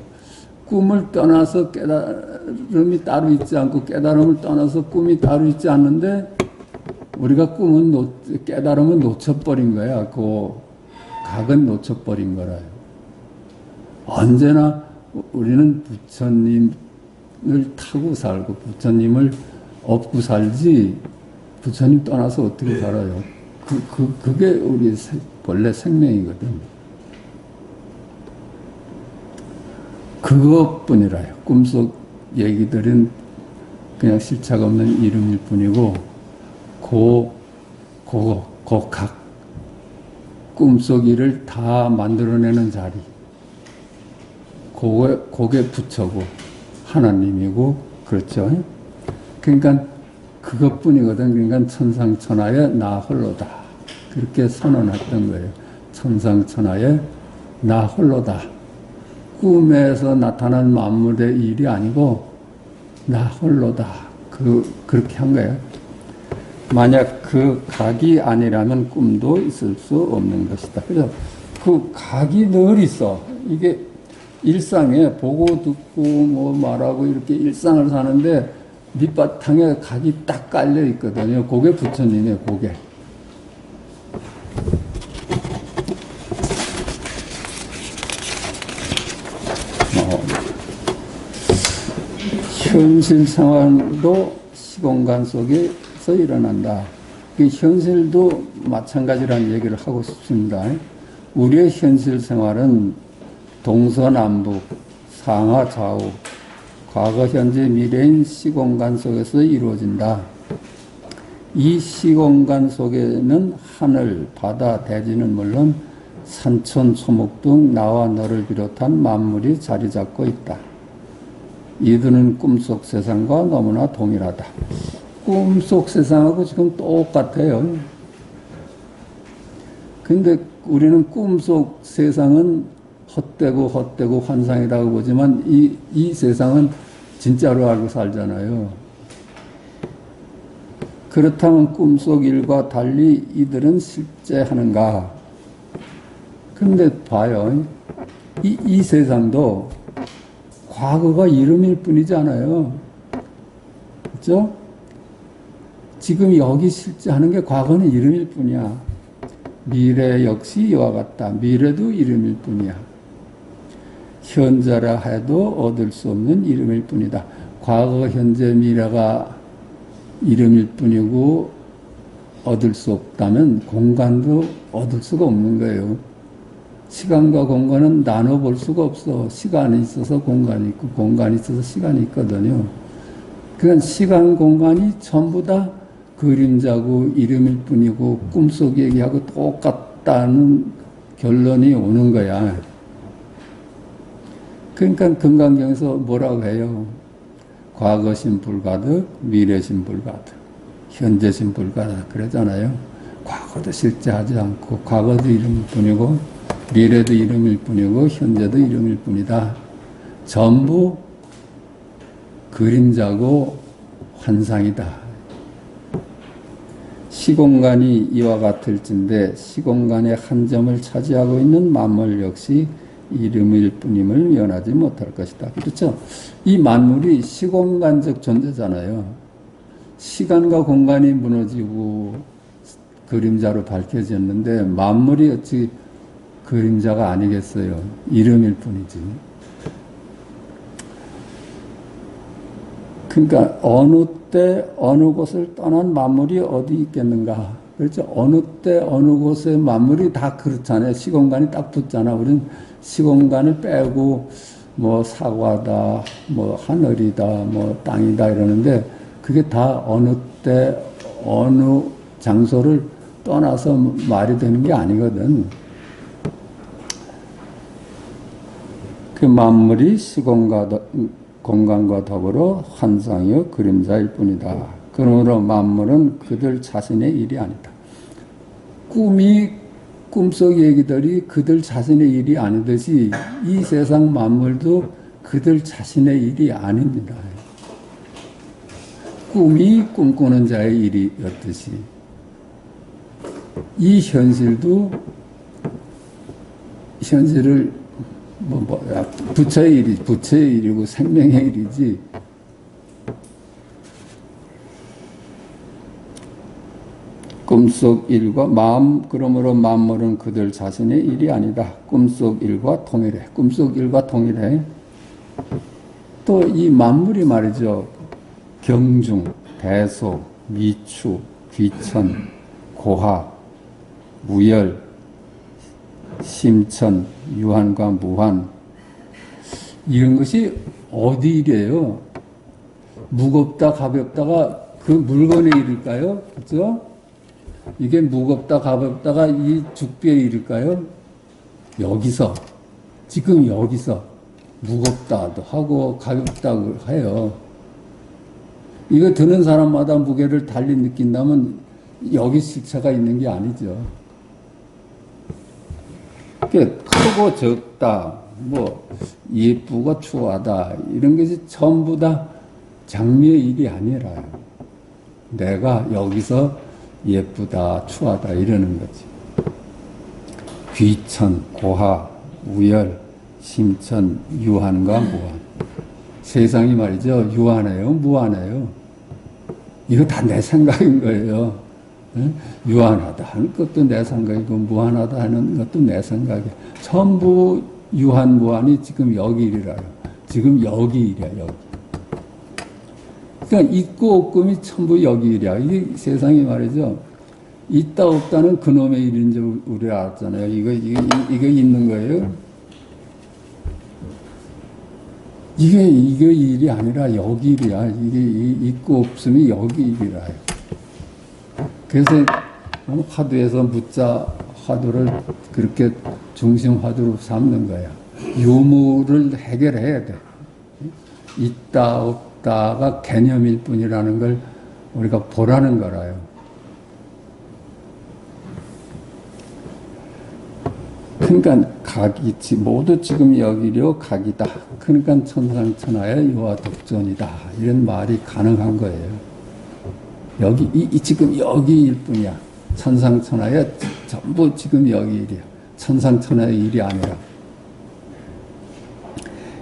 꿈을 떠나서 깨달음이 따로 있지 않고 깨달음을 떠나서 꿈이 따로 있지 않는데 우리가 깨달음은 놓쳐버린 거야. 그 각은 놓쳐버린 거라요. 언제나 우리는 부처님을 타고 살고 부처님을 업고 살지 부처님 떠나서 어떻게 살아요? 그게 우리 본래 생명이거든. 그것뿐이라요. 꿈속 얘기들은 그냥 실착 없는 이름일 뿐이고 각 꿈속 일을 다 만들어내는 자리 그게 부처고 하나님이고 그렇죠. 그러니까 그것뿐이거든. 그러니까 천상천하의 나 홀로다 그렇게 선언했던 거예요. 천상천하의 나 홀로다. 꿈에서 나타난 만물의 일이 아니고 나 홀로다. 그렇게 한 거예요. 만약 그 각이 아니라면 꿈도 있을 수 없는 것이다. 그래서 그 각이 늘 있어. 이게 일상에 보고 듣고 뭐 말하고 이렇게 일상을 사는데 밑바탕에 각이 딱 깔려 있거든요. 그게 부처님이에요. 그게. 현실 생활도 시공간 속에서 일어난다. 그 현실도 마찬가지라는 얘기를 하고 싶습니다. 우리의 현실 생활은 동서남북, 상하 좌우, 과거, 현재, 미래인 시공간 속에서 이루어진다. 이 시공간 속에는 하늘, 바다, 대지는 물론 산천, 초목 등 나와 너를 비롯한 만물이 자리 잡고 있다. 이들은 꿈속 세상과 너무나 동일하다. 꿈속 세상하고 지금 똑같아요. 근데 우리는 꿈속 세상은 헛되고 환상이라고 보지만 이 세상은 진짜로 알고 살잖아요. 그렇다면 꿈속 일과 달리 이들은 실제 하는가? 근데 봐요. 이 세상도 과거가 이름일 뿐이지 않아요. 그렇죠? 지금 여기 실제 하는 게 과거는 이름일 뿐이야. 미래 역시 이와 같다. 미래도 이름일 뿐이야. 현재라 해도 얻을 수 없는 이름일 뿐이다. 과거, 현재, 미래가 이름일 뿐이고 얻을 수 없다면 공간도 얻을 수가 없는 거예요. 시간과 공간은 나눠볼 수가 없어. 시간이 있어서 공간이 있고 공간이 있어서 시간이 있거든요. 그러니까 시간, 공간이 전부 다 그림자고 이름일 뿐이고 꿈속 얘기하고 똑같다는 결론이 오는 거야. 그러니까 금강경에서 뭐라고 해요? 과거신 불가득, 미래신 불가득, 현재신 불가득 그러잖아요. 과거도 실제하지 않고 과거도 이름일 뿐이고 미래도 이름일 뿐이고 현재도 이름일 뿐이다. 전부 그림자고 환상이다. 시공간이 이와 같을진데 시공간의 한 점을 차지하고 있는 만물 역시 이름일 뿐임을 면하지 못할 것이다. 그렇죠? 이 만물이 시공간적 존재잖아요. 시간과 공간이 무너지고 그림자로 밝혀졌는데 만물이 어찌 그림자가 아니겠어요. 이름일 뿐이지. 그러니까 어느 때 어느 곳을 떠난 만물이 어디 있겠는가. 그렇죠? 어느 때 어느 곳의 만물이 다 그렇잖아요. 시공간이 딱 붙잖아. 우리는 시공간을 빼고 뭐 사과다, 뭐 하늘이다, 뭐 땅이다 이러는데 그게 다 어느 때 어느 장소를 떠나서 말이 되는 게 아니거든. 그 만물이 공간과 더불어 환상이요 그림자일 뿐이다. 그러므로 만물은 그들 자신의 일이 아니다. 꿈속 얘기들이 그들 자신의 일이 아니듯이 이 세상 만물도 그들 자신의 일이 아닙니다. 꿈이 꿈꾸는 자의 일이었듯이 이 현실도 현실을 부처의 일이고 생명의 일이지 꿈속 일과 마음 그러므로 만물은 그들 자신의 일이 아니다. 꿈속 일과 동일해. 꿈속 일과 동일해. 또 이 만물이 말이죠. 경중, 대소, 미추, 귀천, 고하, 무열, 심천, 유한과 무한 이런 것이 어디 일이에요? 무겁다 가볍다가 그 물건의 일일까요? 그렇죠? 이게 무겁다 가볍다가 이 죽비의 일일까요? 여기서 지금 여기서 무겁다도 하고 가볍다고 해요. 이거 드는 사람마다 무게를 달리 느낀다면 여기 실체가 있는 게 아니죠. 크고 적다, 뭐 예쁘고 추하다 이런 것이 전부 다 장미의 일이 아니라요. 내가 여기서 예쁘다, 추하다 이러는 거지. 귀천, 고하, 우열, 심천, 유한과 무한. 세상이 말이죠. 유한해요, 무한해요. 이거 다 내 생각인 거예요. 유한하다 하는 것도 내 생각이고 무한하다 하는 것도 내 생각이에요. 전부 유한, 무한이 지금 여기 일이라요. 지금 여기 일이야, 여기. 그러니까 있고 없음이 전부 여기 일이야. 이게 세상이 말이죠. 있다 없다는 그놈의 일인 줄 우리 알았잖아요. 이거 있는 거예요. 이게 일이 아니라 여기 일이야. 이게 있고 없음이 여기 일이라요. 그래서 화두에서 묻자 화두를 그렇게 중심 화두로 삼는 거야. 유무를 해결해야 돼. 있다 없다가 개념일 뿐이라는 걸 우리가 보라는 거라요. 그러니까 각이치 모두 지금 여기려 각이다. 그러니까 천상천하의 유화 독존이다. 이런 말이 가능한 거예요. 여기 지금 여기일 뿐이야. 천상천하의 전부 지금 여기 일이야. 천상천하의 일이 아니라.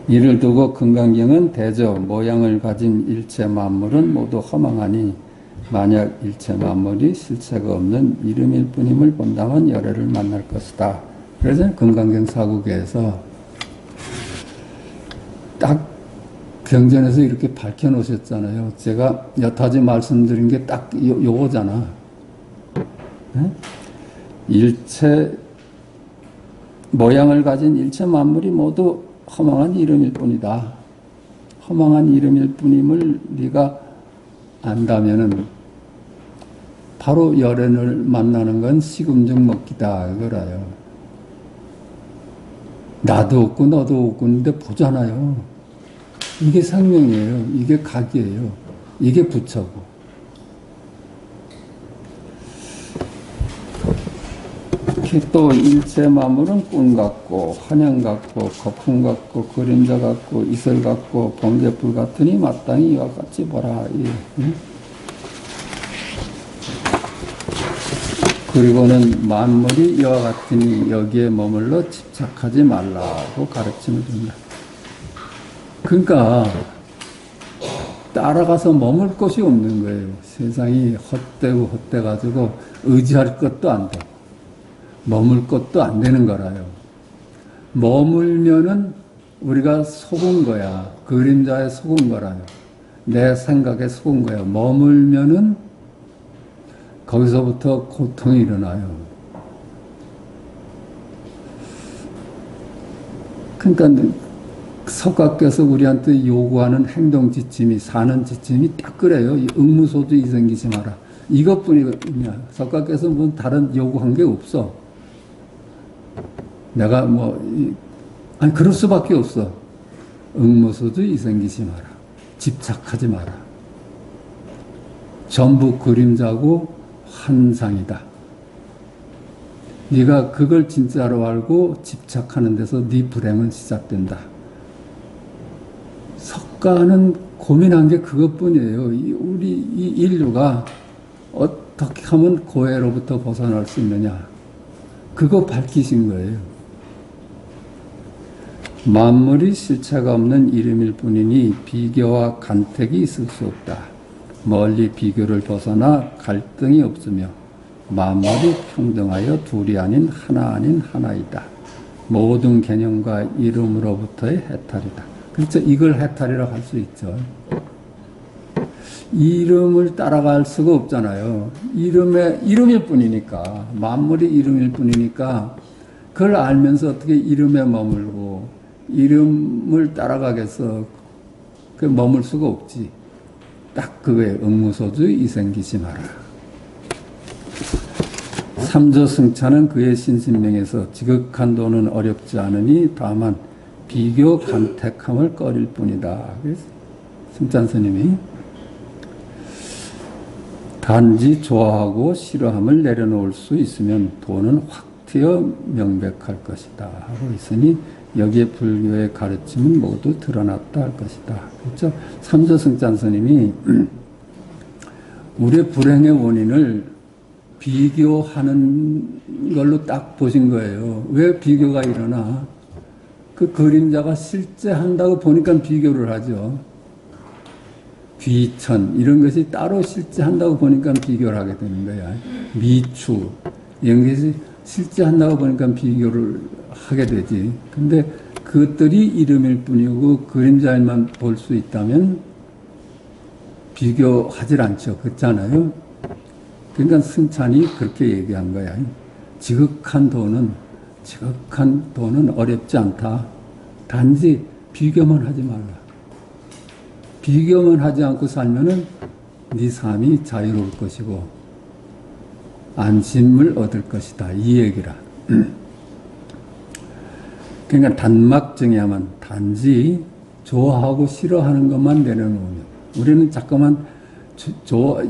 이를 두고 금강경은 대저 모양을 가진 일체 만물은 모두 허망하니 만약 일체 만물이 실체가 없는 이름일 뿐임을 본다면 열애를 만날 것이다. 그래서 금강경 사국에서 딱 경전에서 이렇게 밝혀 놓으셨잖아요. 제가 여타지 말씀드린 게 딱 요거잖아. 네? 일체 모양을 가진 일체 만물이 모두 허망한 이름일 뿐이다. 허망한 이름일 뿐임을 네가 안다면은 바로 열애를 만나는 건 시금죽 먹기다 이거라요. 나도 없고 너도 없고 근데 보잖아요. 이게 생명이에요. 이게 각이에요. 이게 부처고. 또 일체 만물은 꿈 같고 환영 같고 거품 같고 그림자 같고 이슬 같고 번개불 같으니 마땅히 이와 같이 보라. 응? 그리고는 만물이 이와 같으니 여기에 머물러 집착하지 말라고 가르침을 줍니다. 그러니까 따라가서 머물 곳이 없는 거예요. 세상이 헛되고 헛돼가지고 의지할 것도 안 되고 머물 것도 안 되는 거라요. 머물면은 우리가 속은 거야. 그림자에 속은 거라요. 내 생각에 속은 거야. 머물면은 거기서부터 고통이 일어나요. 그러니까 석가께서 우리한테 요구하는 행동 지침이 사는 지침이 딱 그래요. 응무소도 이생기지 마라. 이것뿐이거든요. 석가께서 뭐 다른 요구한 게 없어. 내가 아니 그럴 수밖에 없어. 응무소도 이생기지 마라. 집착하지 마라. 전부 그림자고 환상이다. 네가 그걸 진짜로 알고 집착하는 데서 네 불행은 시작된다. 석가는 고민한 게 그것뿐이에요. 우리 이 인류가 어떻게 하면 고해로부터 벗어날 수 있느냐. 그거 밝히신 거예요. 만물이 실체가 없는 이름일 뿐이니 비교와 간택이 있을 수 없다. 멀리 비교를 벗어나 갈등이 없으며 만물이 평등하여 둘이 아닌 하나이다. 모든 개념과 이름으로부터의 해탈이다. 그렇죠. 이걸 해탈이라고 할 수 있죠. 이름을 따라갈 수가 없잖아요. 이름일 뿐이니까. 만물이 이름일 뿐이니까 그걸 알면서 어떻게 이름에 머물고 이름을 따라가겠어. 그 머물 수가 없지. 딱 그거에 응무소주 이생기시 마라. 삼조승차는 그의 신신명에서 지극한 도는 어렵지 않으니 다만 비교 간택함을 꺼릴 뿐이다. 그래서 승찬 스님이 단지 좋아하고 싫어함을 내려놓을 수 있으면 도는 확 트여 명백할 것이다 하고 있으니 여기에 불교의 가르침은 모두 드러났다 할 것이다. 그렇죠? 삼조승찬 스님이 우리의 불행의 원인을 비교하는 걸로 딱 보신 거예요. 왜 비교가 일어나? 그 그림자가 실제 한다고 보니까 비교를 하죠. 귀천 이런 것이 따로 실제 한다고 보니까 비교를 하게 되는 거야. 미추 이런 것이 실제 한다고 보니까 비교를 하게 되지. 근데 그것들이 이름일 뿐이고 그림자일만 볼 수 있다면 비교하질 않죠. 그렇잖아요. 그러니까 승찬이 그렇게 얘기한 거야. 지극한 도는 어렵지 않다. 단지 비교만 하지 말라. 비교만 하지 않고 살면은 네 삶이 자유로울 것이고 안심을 얻을 것이다. 이 얘기라. 그러니까 단막정해야만 단지 좋아하고 싫어하는 것만 내려놓으면 우리는 자꾸만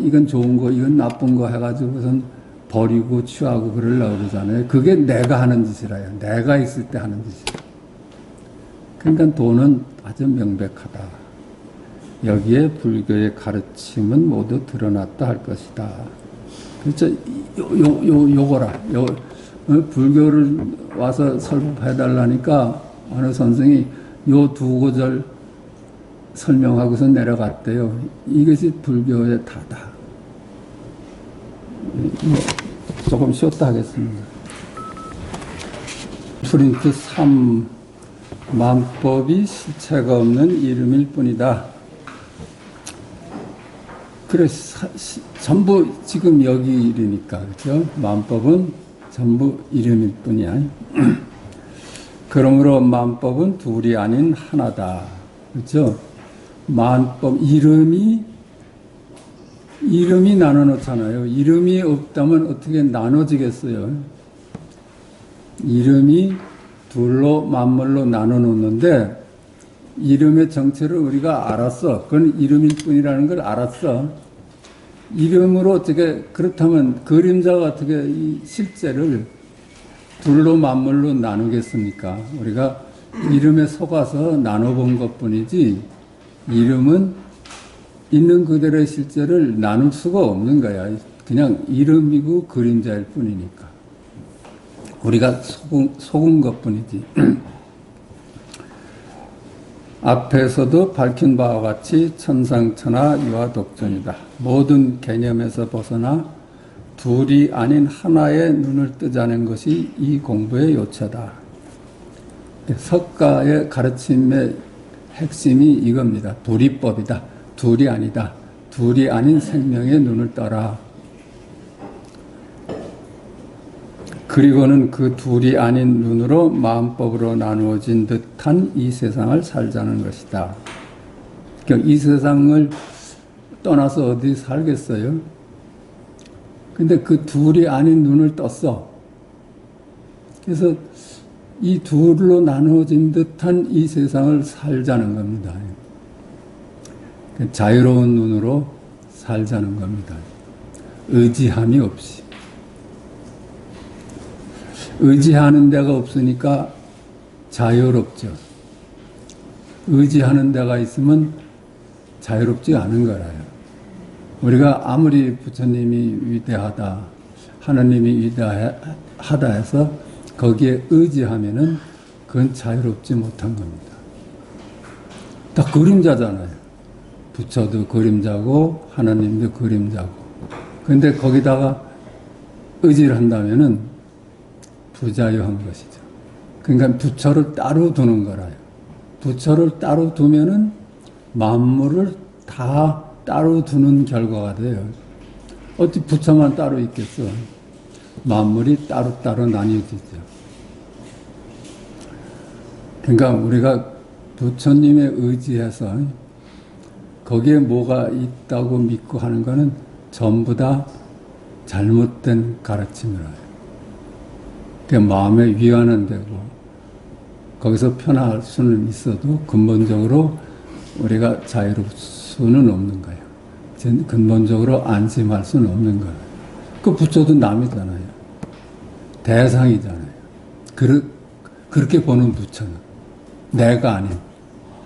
이건 좋은 거, 이건 나쁜 거 해가지고선 버리고 취하고 그러려고 그러잖아요. 그게 내가 하는 짓이라요. 내가 있을 때 하는 짓이라. 그러니까 도는 아주 명백하다. 여기에 불교의 가르침은 모두 드러났다 할 것이다. 그렇죠. 요거라. 불교를 와서 설법해달라니까 어느 선생이 요 두 구절 설명하고서 내려갔대요. 이것이 불교의 다다. 조금 쉬었다 하겠습니다. 프린트 3. 만법이 실체가 없는 이름일 뿐이다. 그래, 전부 지금 여기 일이니까, 그죠? 만법은 전부 이름일 뿐이야. 그러므로 만법은 둘이 아닌 하나다. 그죠? 만법, 이름이 나눠놓잖아요. 이름이 없다면 어떻게 나눠지겠어요? 이름이 둘로 만물로 나눠놓는데, 이름의 정체를 우리가 알았어. 그건 이름일 뿐이라는 걸 알았어. 이름으로 어떻게, 그렇다면 그림자가 어떻게 이 실제를 둘로 만물로 나누겠습니까? 우리가 이름에 속아서 나눠본 것 뿐이지, 이름은 있는 그대로의 실제를 나눌 수가 없는 거야. 그냥 이름이고 그림자일 뿐이니까. 우리가 속은 것 뿐이지. 앞에서도 밝힌 바와 같이 천상천하 유아독존이다. 모든 개념에서 벗어나 둘이 아닌 하나의 눈을 뜨자는 것이 이 공부의 요체다. 석가의 가르침의 핵심이 이겁니다. 도리법이다. 둘이 아니다. 둘이 아닌 생명의 눈을 떠라. 그리고는 그 둘이 아닌 눈으로 마음법으로 나누어진 듯한 이 세상을 살자는 것이다. 그러니까 이 세상을 떠나서 어디 살겠어요? 근데 그 둘이 아닌 눈을 떴어. 그래서 이 둘로 나누어진 듯한 이 세상을 살자는 겁니다. 자유로운 눈으로 살자는 겁니다. 의지함이 없이. 의지하는 데가 없으니까 자유롭죠. 의지하는 데가 있으면 자유롭지 않은 거라요. 우리가 아무리 부처님이 위대하다, 하나님이 위대하다 해서 거기에 의지하면은 그건 자유롭지 못한 겁니다. 다 그림자잖아요. 부처도 그림자고 하나님도 그림자고. 근데 거기다가 의지를 한다면은 부자유한 것이죠. 그러니까 부처를 따로 두는 거라요. 부처를 따로 두면은 만물을 다 따로 두는 결과가 돼요. 어찌 부처만 따로 있겠어? 만물이 따로따로 나뉘어지죠. 그러니까 우리가 부처님에 의지해서 거기에 뭐가 있다고 믿고 하는 거는 전부 다 잘못된 가르침이라요. 그러니까 마음에 위안은 되고 거기서 편할 수는 있어도 근본적으로 우리가 자유로울 수는 없는 거예요. 근본적으로 안심할 수는 없는 거예요. 그 부처도 남이잖아요. 대상이잖아요. 그렇게 보는 부처는 내가 아닌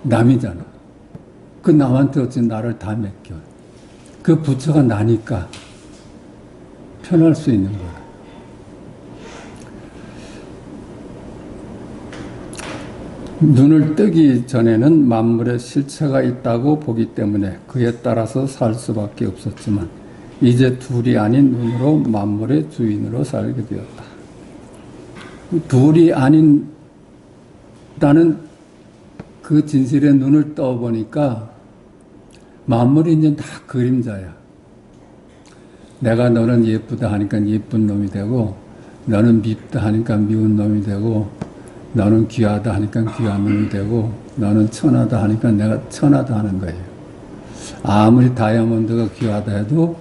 남이잖아. 그 남한테 어찌 나를 다 맡겨. 그 부처가 나니까 편할 수 있는 거예요. 눈을 뜨기 전에는 만물의 실체가 있다고 보기 때문에 그에 따라서 살 수밖에 없었지만 이제 둘이 아닌 눈으로 만물의 주인으로 살게 되었다. 둘이 아닌다는 그 진실의 눈을 떠보니까 만물이 이제 다 그림자야. 내가 너는 예쁘다 하니까 예쁜 놈이 되고 너는 밉다 하니까 미운 놈이 되고 너는 귀하다 하니까 귀한 놈이 되고 너는 천하다 하니까 내가 천하다 하는 거예요. 아무리 다이아몬드가 귀하다 해도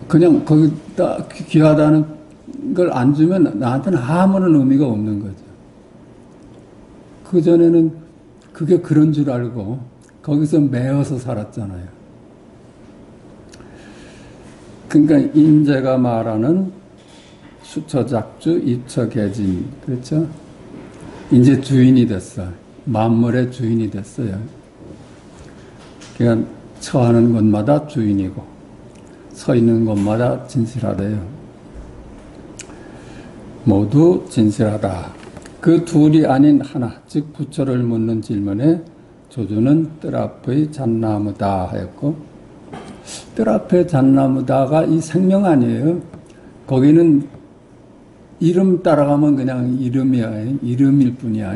그냥 거기다 귀하다는 걸 안 주면 나한테는 아무런 의미가 없는 거죠. 그전에는 그게 그런 줄 알고 거기서 매어서 살았잖아요. 그러니까 인제가 말하는 수처작주, 입처개진, 그렇죠? 이제 주인이 됐어. 만물의 주인이 됐어요. 그러니까 처하는 곳마다 주인이고 서 있는 곳마다 진실하대요. 모두 진실하다. 그 둘이 아닌 하나, 즉 부처를 묻는 질문에 조주는 뜰 앞의 잣나무다 하였고, 뜰 앞의 잣나무다가 이 생명 아니에요. 거기는 이름 따라가면 그냥 이름이야. 이름일 뿐이야.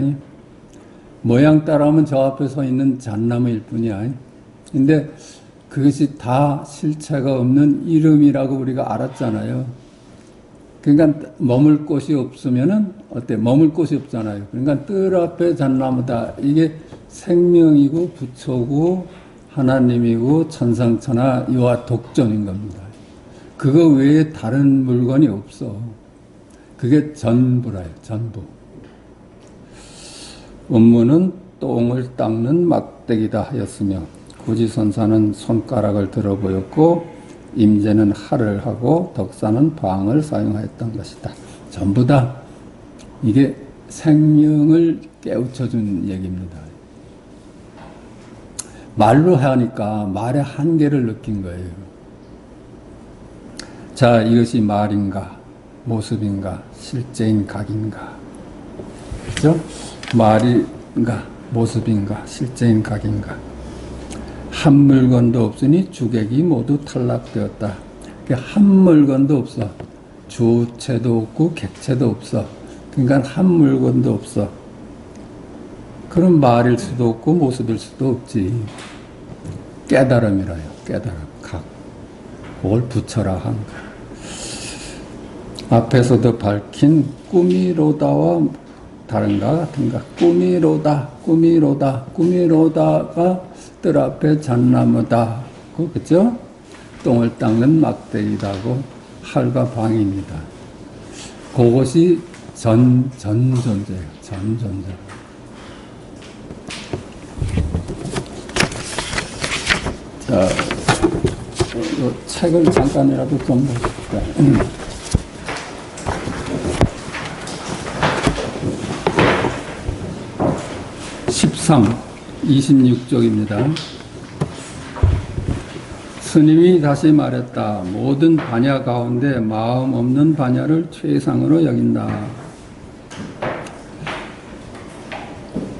모양 따라가면 저 앞에 서 있는 잣나무일 뿐이야. 근데 그것이 다 실체가 없는 이름이라고 우리가 알았잖아요. 그러니까 머물 곳이 없으면은 어때? 머물 곳이 없잖아요. 그러니까 뜰 앞에 잣나무다. 이게 생명이고 부처고 하나님이고 천상천하 이와 독존인 겁니다. 그거 외에 다른 물건이 없어. 그게 전부라요. 전부. 음무는 똥을 닦는 막대기다 하였으며 구지선사는 손가락을 들어 보였고 임제는 활을 하고 덕사는 방을 사용하였던 것이다. 전부 다 이게 생명을 깨우쳐준 얘기입니다. 말로 하니까 말의 한계를 느낀 거예요. 자, 이것이 말인가, 모습인가, 실제인 각인가. 그죠? 말인가, 모습인가, 실제인 각인가. 한 물건도 없으니 주객이 모두 탈락되었다. 한 물건도 없어. 주체도 없고 객체도 없어. 그러니까 한 물건도 없어. 그럼 말일 수도 없고 모습일 수도 없지. 깨달음이라요. 깨달음. 각. 그걸 부처라 한 거. 앞에서도 밝힌 꿈이로다와 다른가 같은가. 꿈이로다, 꿈이로다, 꿈이로다가 뜰 앞에 잣나무다. 그죠? 똥을 닦는 막대기다고 활과 방입니다. 그것이 전 존재예요. 전 존재. 자, 이 책을 잠깐이라도 좀 보실까요? 3, 26쪽입니다. 스님이 다시 말했다. 모든 반야 가운데 마음 없는 반야를 최상으로 여긴다.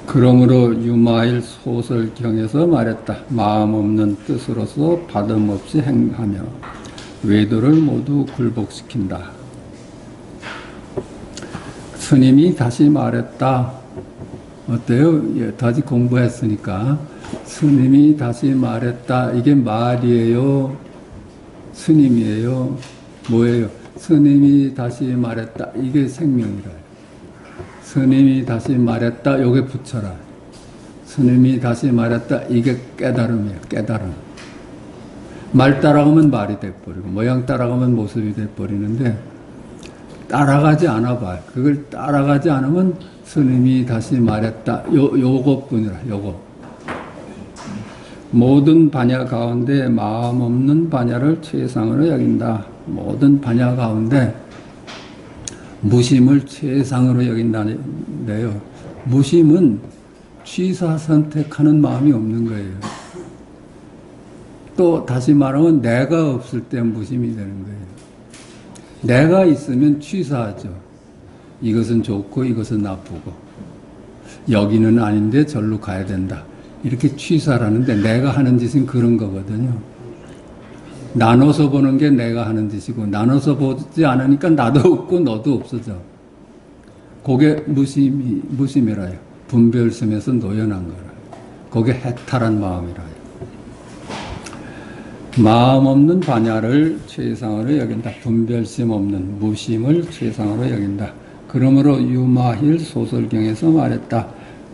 그러므로 유마일 소설경에서 말했다. 마음 없는 뜻으로서 받음 없이 행하며 외도를 모두 굴복시킨다. 스님이 다시 말했다. 어때요? 예, 다시 공부했으니까. 스님이 다시 말했다. 이게 말이에요? 스님이에요? 뭐예요? 스님이 다시 말했다. 이게 생명이라. 스님이 다시 말했다. 요게 붙여라. 스님이 다시 말했다. 이게 깨달음이에요. 깨달음. 말 따라가면 말이 돼버리고 모양 따라가면 모습이 돼버리는데 따라가지 않아 봐요. 그걸 따라가지 않으면 스님이 다시 말했다. 요것뿐이라. 요거. 모든 반야 가운데 마음 없는 반야를 최상으로 여긴다. 모든 반야 가운데 무심을 최상으로 여긴다는데요. 무심은 취사 선택하는 마음이 없는 거예요. 또 다시 말하면 내가 없을 때 무심이 되는 거예요. 내가 있으면 취사하죠. 이것은 좋고 이것은 나쁘고 여기는 아닌데 절로 가야 된다. 이렇게 취사하는데 내가 하는 짓은 그런 거거든요. 나눠서 보는 게 내가 하는 짓이고 나눠서 보지 않으니까 나도 없고 너도 없어져. 그게 무심이라요. 분별심에서 노연한 거라. 그게 해탈한 마음이라요. 마음 없는 반야를 최상으로 여긴다. 분별심 없는 무심을 최상으로 여긴다. 그러므로 유마힐 소설경에서 말했다.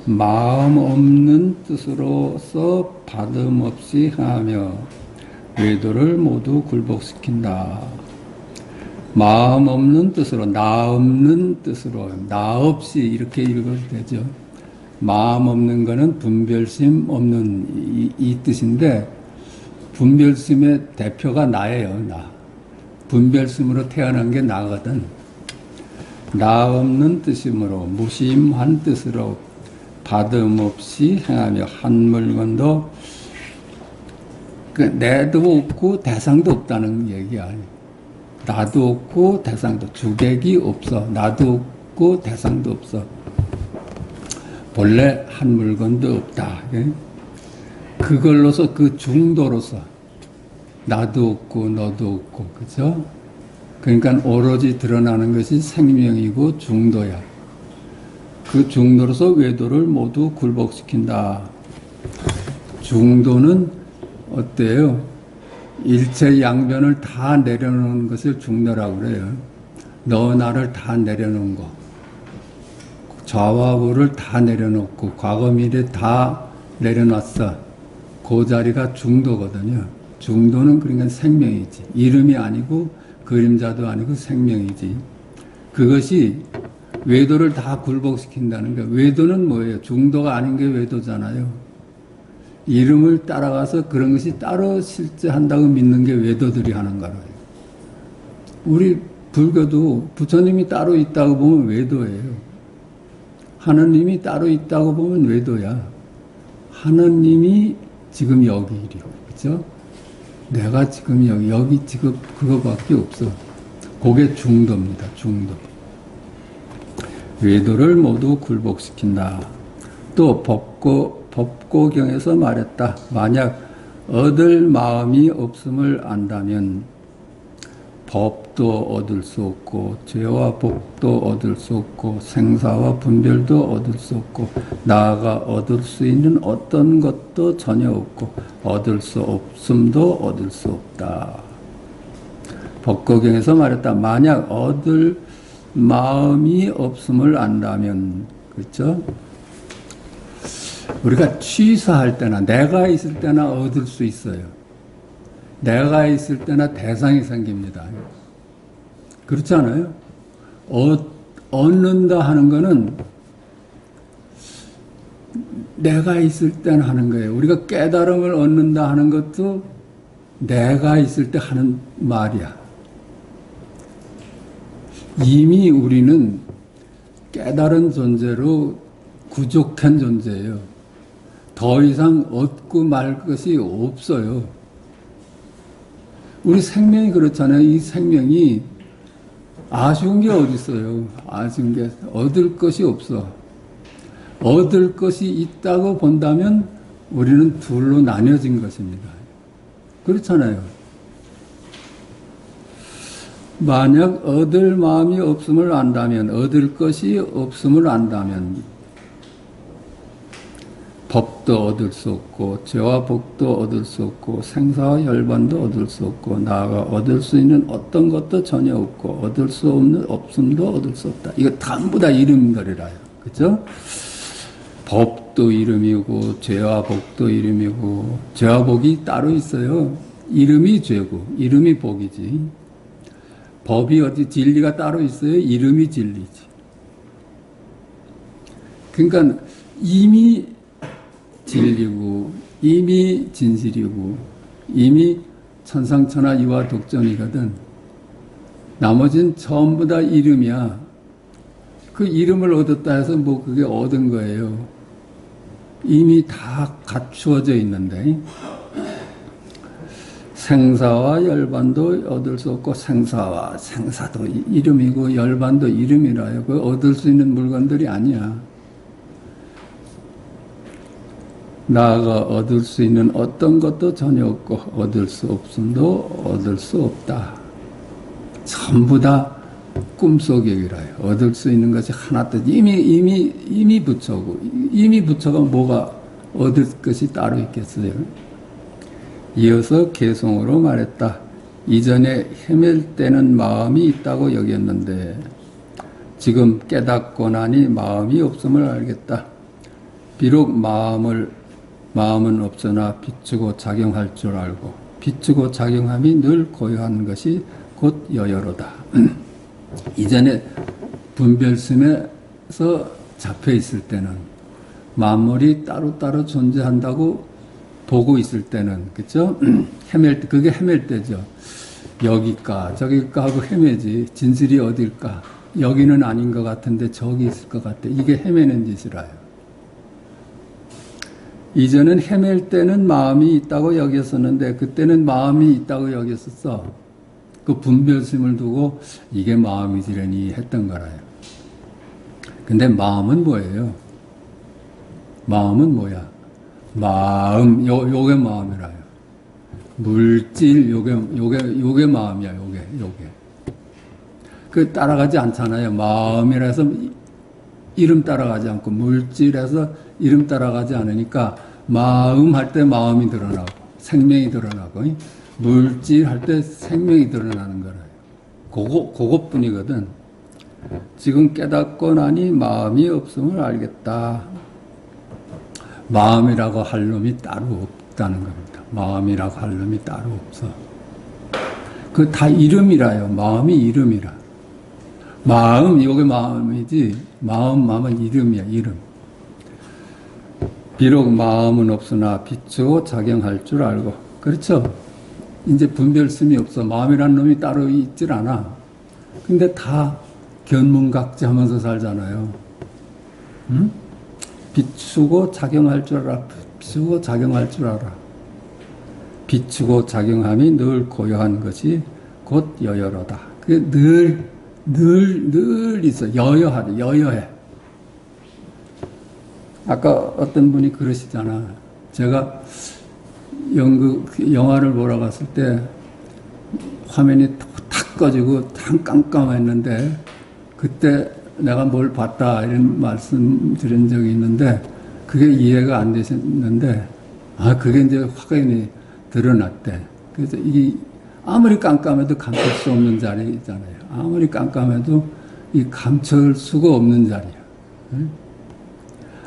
마음 없는 뜻으로서 받음 없이 하며 외도를 모두 굴복시킨다. 마음 없는 뜻으로, 나 없는 뜻으로, 나 없이 이렇게 읽어도 되죠. 마음 없는 거는 분별심 없는 이 뜻인데 분별심의 대표가 나예요. 나. 분별심으로 태어난 게 나거든. 나 없는 뜻이므로 무심한 뜻으로 받음 없이 행하며 한 물건도 내도 없고 대상도 없다는 얘기야. 나도 없고 대상도 주객이 없어. 나도 없고 대상도 없어. 본래 한 물건도 없다. 그걸로서 그 중도로서 나도 없고 너도 없고 그죠? 그러니까 오로지 드러나는 것이 생명이고 중도야. 그 중도로서 외도를 모두 굴복시킨다. 중도는 어때요? 일체 양변을 다 내려놓는 것을 중도라고 그래요. 너 나를 다 내려놓은 거. 좌와 우를 다 내려놓고 과거 미래 다 내려놨어. 그 자리가 중도거든요. 중도는 그러니까 생명이지. 이름이 아니고 그림자도 아니고 생명이지. 그것이 외도를 다 굴복시킨다는 거예요. 외도는 뭐예요? 중도가 아닌 게 외도잖아요. 이름을 따라가서 그런 것이 따로 실제한다고 믿는 게 외도들이 하는 거라요. 우리 불교도 부처님이 따로 있다고 보면 외도예요. 하느님이 따로 있다고 보면 외도야. 하느님이 지금 여기 이리고, 그죠? 내가 지금 여기 지금 그거밖에 없어. 그게 중도입니다. 중도. 외도를 모두 굴복시킨다. 또 법고경에서 말했다. 만약 얻을 마음이 없음을 안다면 법도 얻을 수 없고 죄와 복도 얻을 수 없고 생사와 분별도 얻을 수 없고 나아가 얻을 수 있는 어떤 것도 전혀 없고 얻을 수 없음도 얻을 수 없다. 법고경에서 말했다. 만약 얻을 마음이 없음을 안다면, 그렇죠? 우리가 취사할 때나 내가 있을 때나 얻을 수 있어요. 내가 있을 때나 대상이 생깁니다. 그렇지 않아요? 얻는다 하는 거는 내가 있을 때나 하는 거예요. 우리가 깨달음을 얻는다 하는 것도 내가 있을 때 하는 말이야. 이미 우리는 깨달은 존재로 구족한 존재예요. 더 이상 얻고 말 것이 없어요. 우리 생명이 그렇잖아요. 이 생명이 아쉬운 게 어디 있어요. 아쉬운 게 얻을 것이 없어. 얻을 것이 있다고 본다면 우리는 둘로 나뉘어진 것입니다. 그렇잖아요. 만약 얻을 마음이 없음을 안다면, 얻을 것이 없음을 안다면 법도 얻을 수 없고 죄와 복도 얻을 수 없고 생사와 열반도 얻을 수 없고 나아가 얻을 수 있는 어떤 것도 전혀 없고 얻을 수 없는 없음도 얻을 수 없다. 이거 전부 다 이름들이라요. 그죠? 법도 이름이고 죄와 복도 이름이고 죄와 복이 따로 있어요. 이름이 죄고 이름이 복이지. 법이 어디 진리가 따로 있어요. 이름이 진리지. 그러니까 이미 진리고 이미 진실이고 이미 천상천하 유화 독전이거든. 나머지는 전부 다 이름이야. 그 이름을 얻었다 해서 뭐 그게 얻은 거예요. 이미 다 갖추어져 있는데 생사와 열반도 얻을 수 없고 생사도 이름이고 열반도 이름이라요. 그 얻을 수 있는 물건들이 아니야. 나아가 얻을 수 있는 어떤 것도 전혀 없고 얻을 수 없음도 얻을 수 없다. 전부 다 꿈속이라요. 얻을 수 있는 것이 하나도 이미 부처고 이미 부처가 뭐가 얻을 것이 따로 있겠어요. 이어서 개송으로 말했다. 이전에 헤맬 때는 마음이 있다고 여겼는데 지금 깨닫고 나니 마음이 없음을 알겠다. 비록 마음은 없으나 비추고 작용할 줄 알고 비추고 작용함이 늘 고요한 것이 곧 여여로다. 이전에 분별심에서 잡혀 있을 때는 만물이 따로따로 존재한다고 보고 있을 때는 그렇죠? 헤맬 때 그게 헤맬 때죠. 여기일까 저기일까 하고 헤매지. 진실이 어딜까? 여기는 아닌 것 같은데 저기 있을 것 같아. 이게 헤매는 짓이라요. 이전은 헤맬 때는 마음이 있다고 여겼었는데 그때는 마음이 있다고 여겼었어. 그 분별심을 두고 이게 마음이지라니 했던 거라요. 근데 마음은 뭐예요? 마음은 뭐야? 마음, 요게 마음이라요. 물질, 요게 마음이야, 요게. 그 따라가지 않잖아요. 마음이라서 이름 따라가지 않고 물질에서 이름 따라가지 않으니까 마음 할 때 마음이 드러나고 생명이 드러나고 물질 할 때 생명이 드러나는 거라요. 그것뿐이거든. 지금 깨닫고 나니 마음이 없음을 알겠다. 마음이라고 할 놈이 따로 없다는 겁니다. 마음이라고 할 놈이 따로 없어. 그 다 이름이라요. 마음이 이름이라. 마음, 이게 마음이지. 마음은 이름이야, 이름. 비록 마음은 없으나 비추고 작용할 줄 알고. 그렇죠? 이제 분별심이 없어. 마음이라는 놈이 따로 있질 않아. 근데 다 견문각지 하면서 살잖아요. 응? 비추고 작용할 줄 알아. 비추고 작용할 줄 알아. 비추고 작용함이 늘 고요한 것이 곧 여여로다. 그게 늘 있어. 여여해. 아까 어떤 분이 그러시잖아. 제가 영화를 보러 갔을 때 화면이 탁 꺼지고 탁 깜깜했는데 그때 내가 뭘 봤다 이런 말씀 드린 적이 있는데 그게 이해가 안 되셨는데 그게 이제 확연히 드러났대. 그래서 아무리 깜깜해도 감출 수 없는 자리잖아요. 아무리 깜깜해도 이 감출 수가 없는 자리야.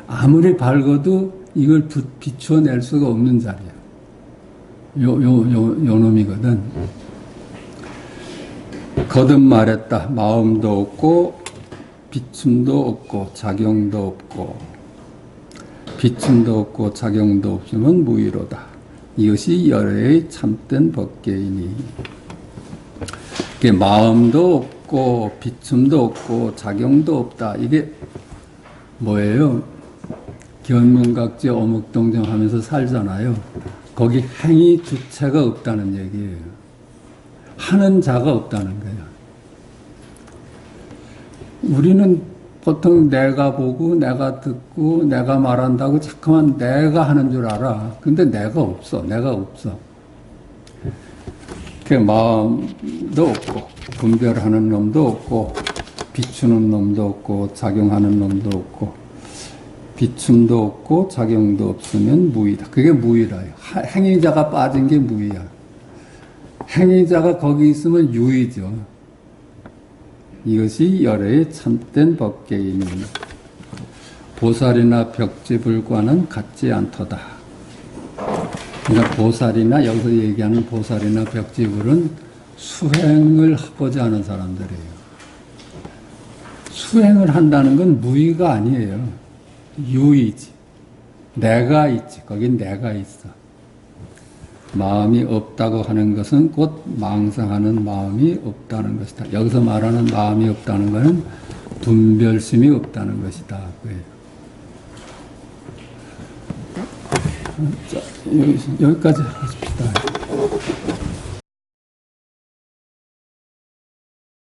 아무리 밝아도 이걸 비추어낼 수가 없는 자리야. 요 놈이거든. 거듭 말했다. 마음도 없고 비춤도 없고 작용도 없고 비춤도 없고 작용도 없으면 무의로다. 이것이 열애의 참된 법계이니. 마음도 없고 비춤도 없고 작용도 없다. 이게 뭐예요? 견문각지 어묵동정 하면서 살잖아요. 거기 행위 주체가 없다는 얘기예요. 하는 자가 없다는 거예요. 우리는 보통 내가 보고 내가 듣고 내가 말한다고 자꾸만 내가 하는 줄 알아. 근데 내가 없어. 내가 없어. 그 마음도 없고 분별하는 놈도 없고 비추는 놈도 없고 작용하는 놈도 없고 비춤도 없고 작용도 없으면 무의다. 그게 무의라요. 행위자가 빠진 게 무의야. 행위자가 거기 있으면 유의죠. 이것이 열애의 참된 법계임이니 보살이나 벽지불과는 같지 않도다. 그러니까 보살이나 여기서 얘기하는 보살이나 벽지불은 수행을 해보지 않은 사람들이에요. 수행을 한다는 건 무의가 아니에요. 유의지. 내가 있지. 거긴 내가 있어. 마음이 없다고 하는 것은 곧 망상하는 마음이 없다는 것이다. 여기서 말하는 마음이 없다는 것은 분별심이 없다는 것이다. 자, 여기까지 하십시오.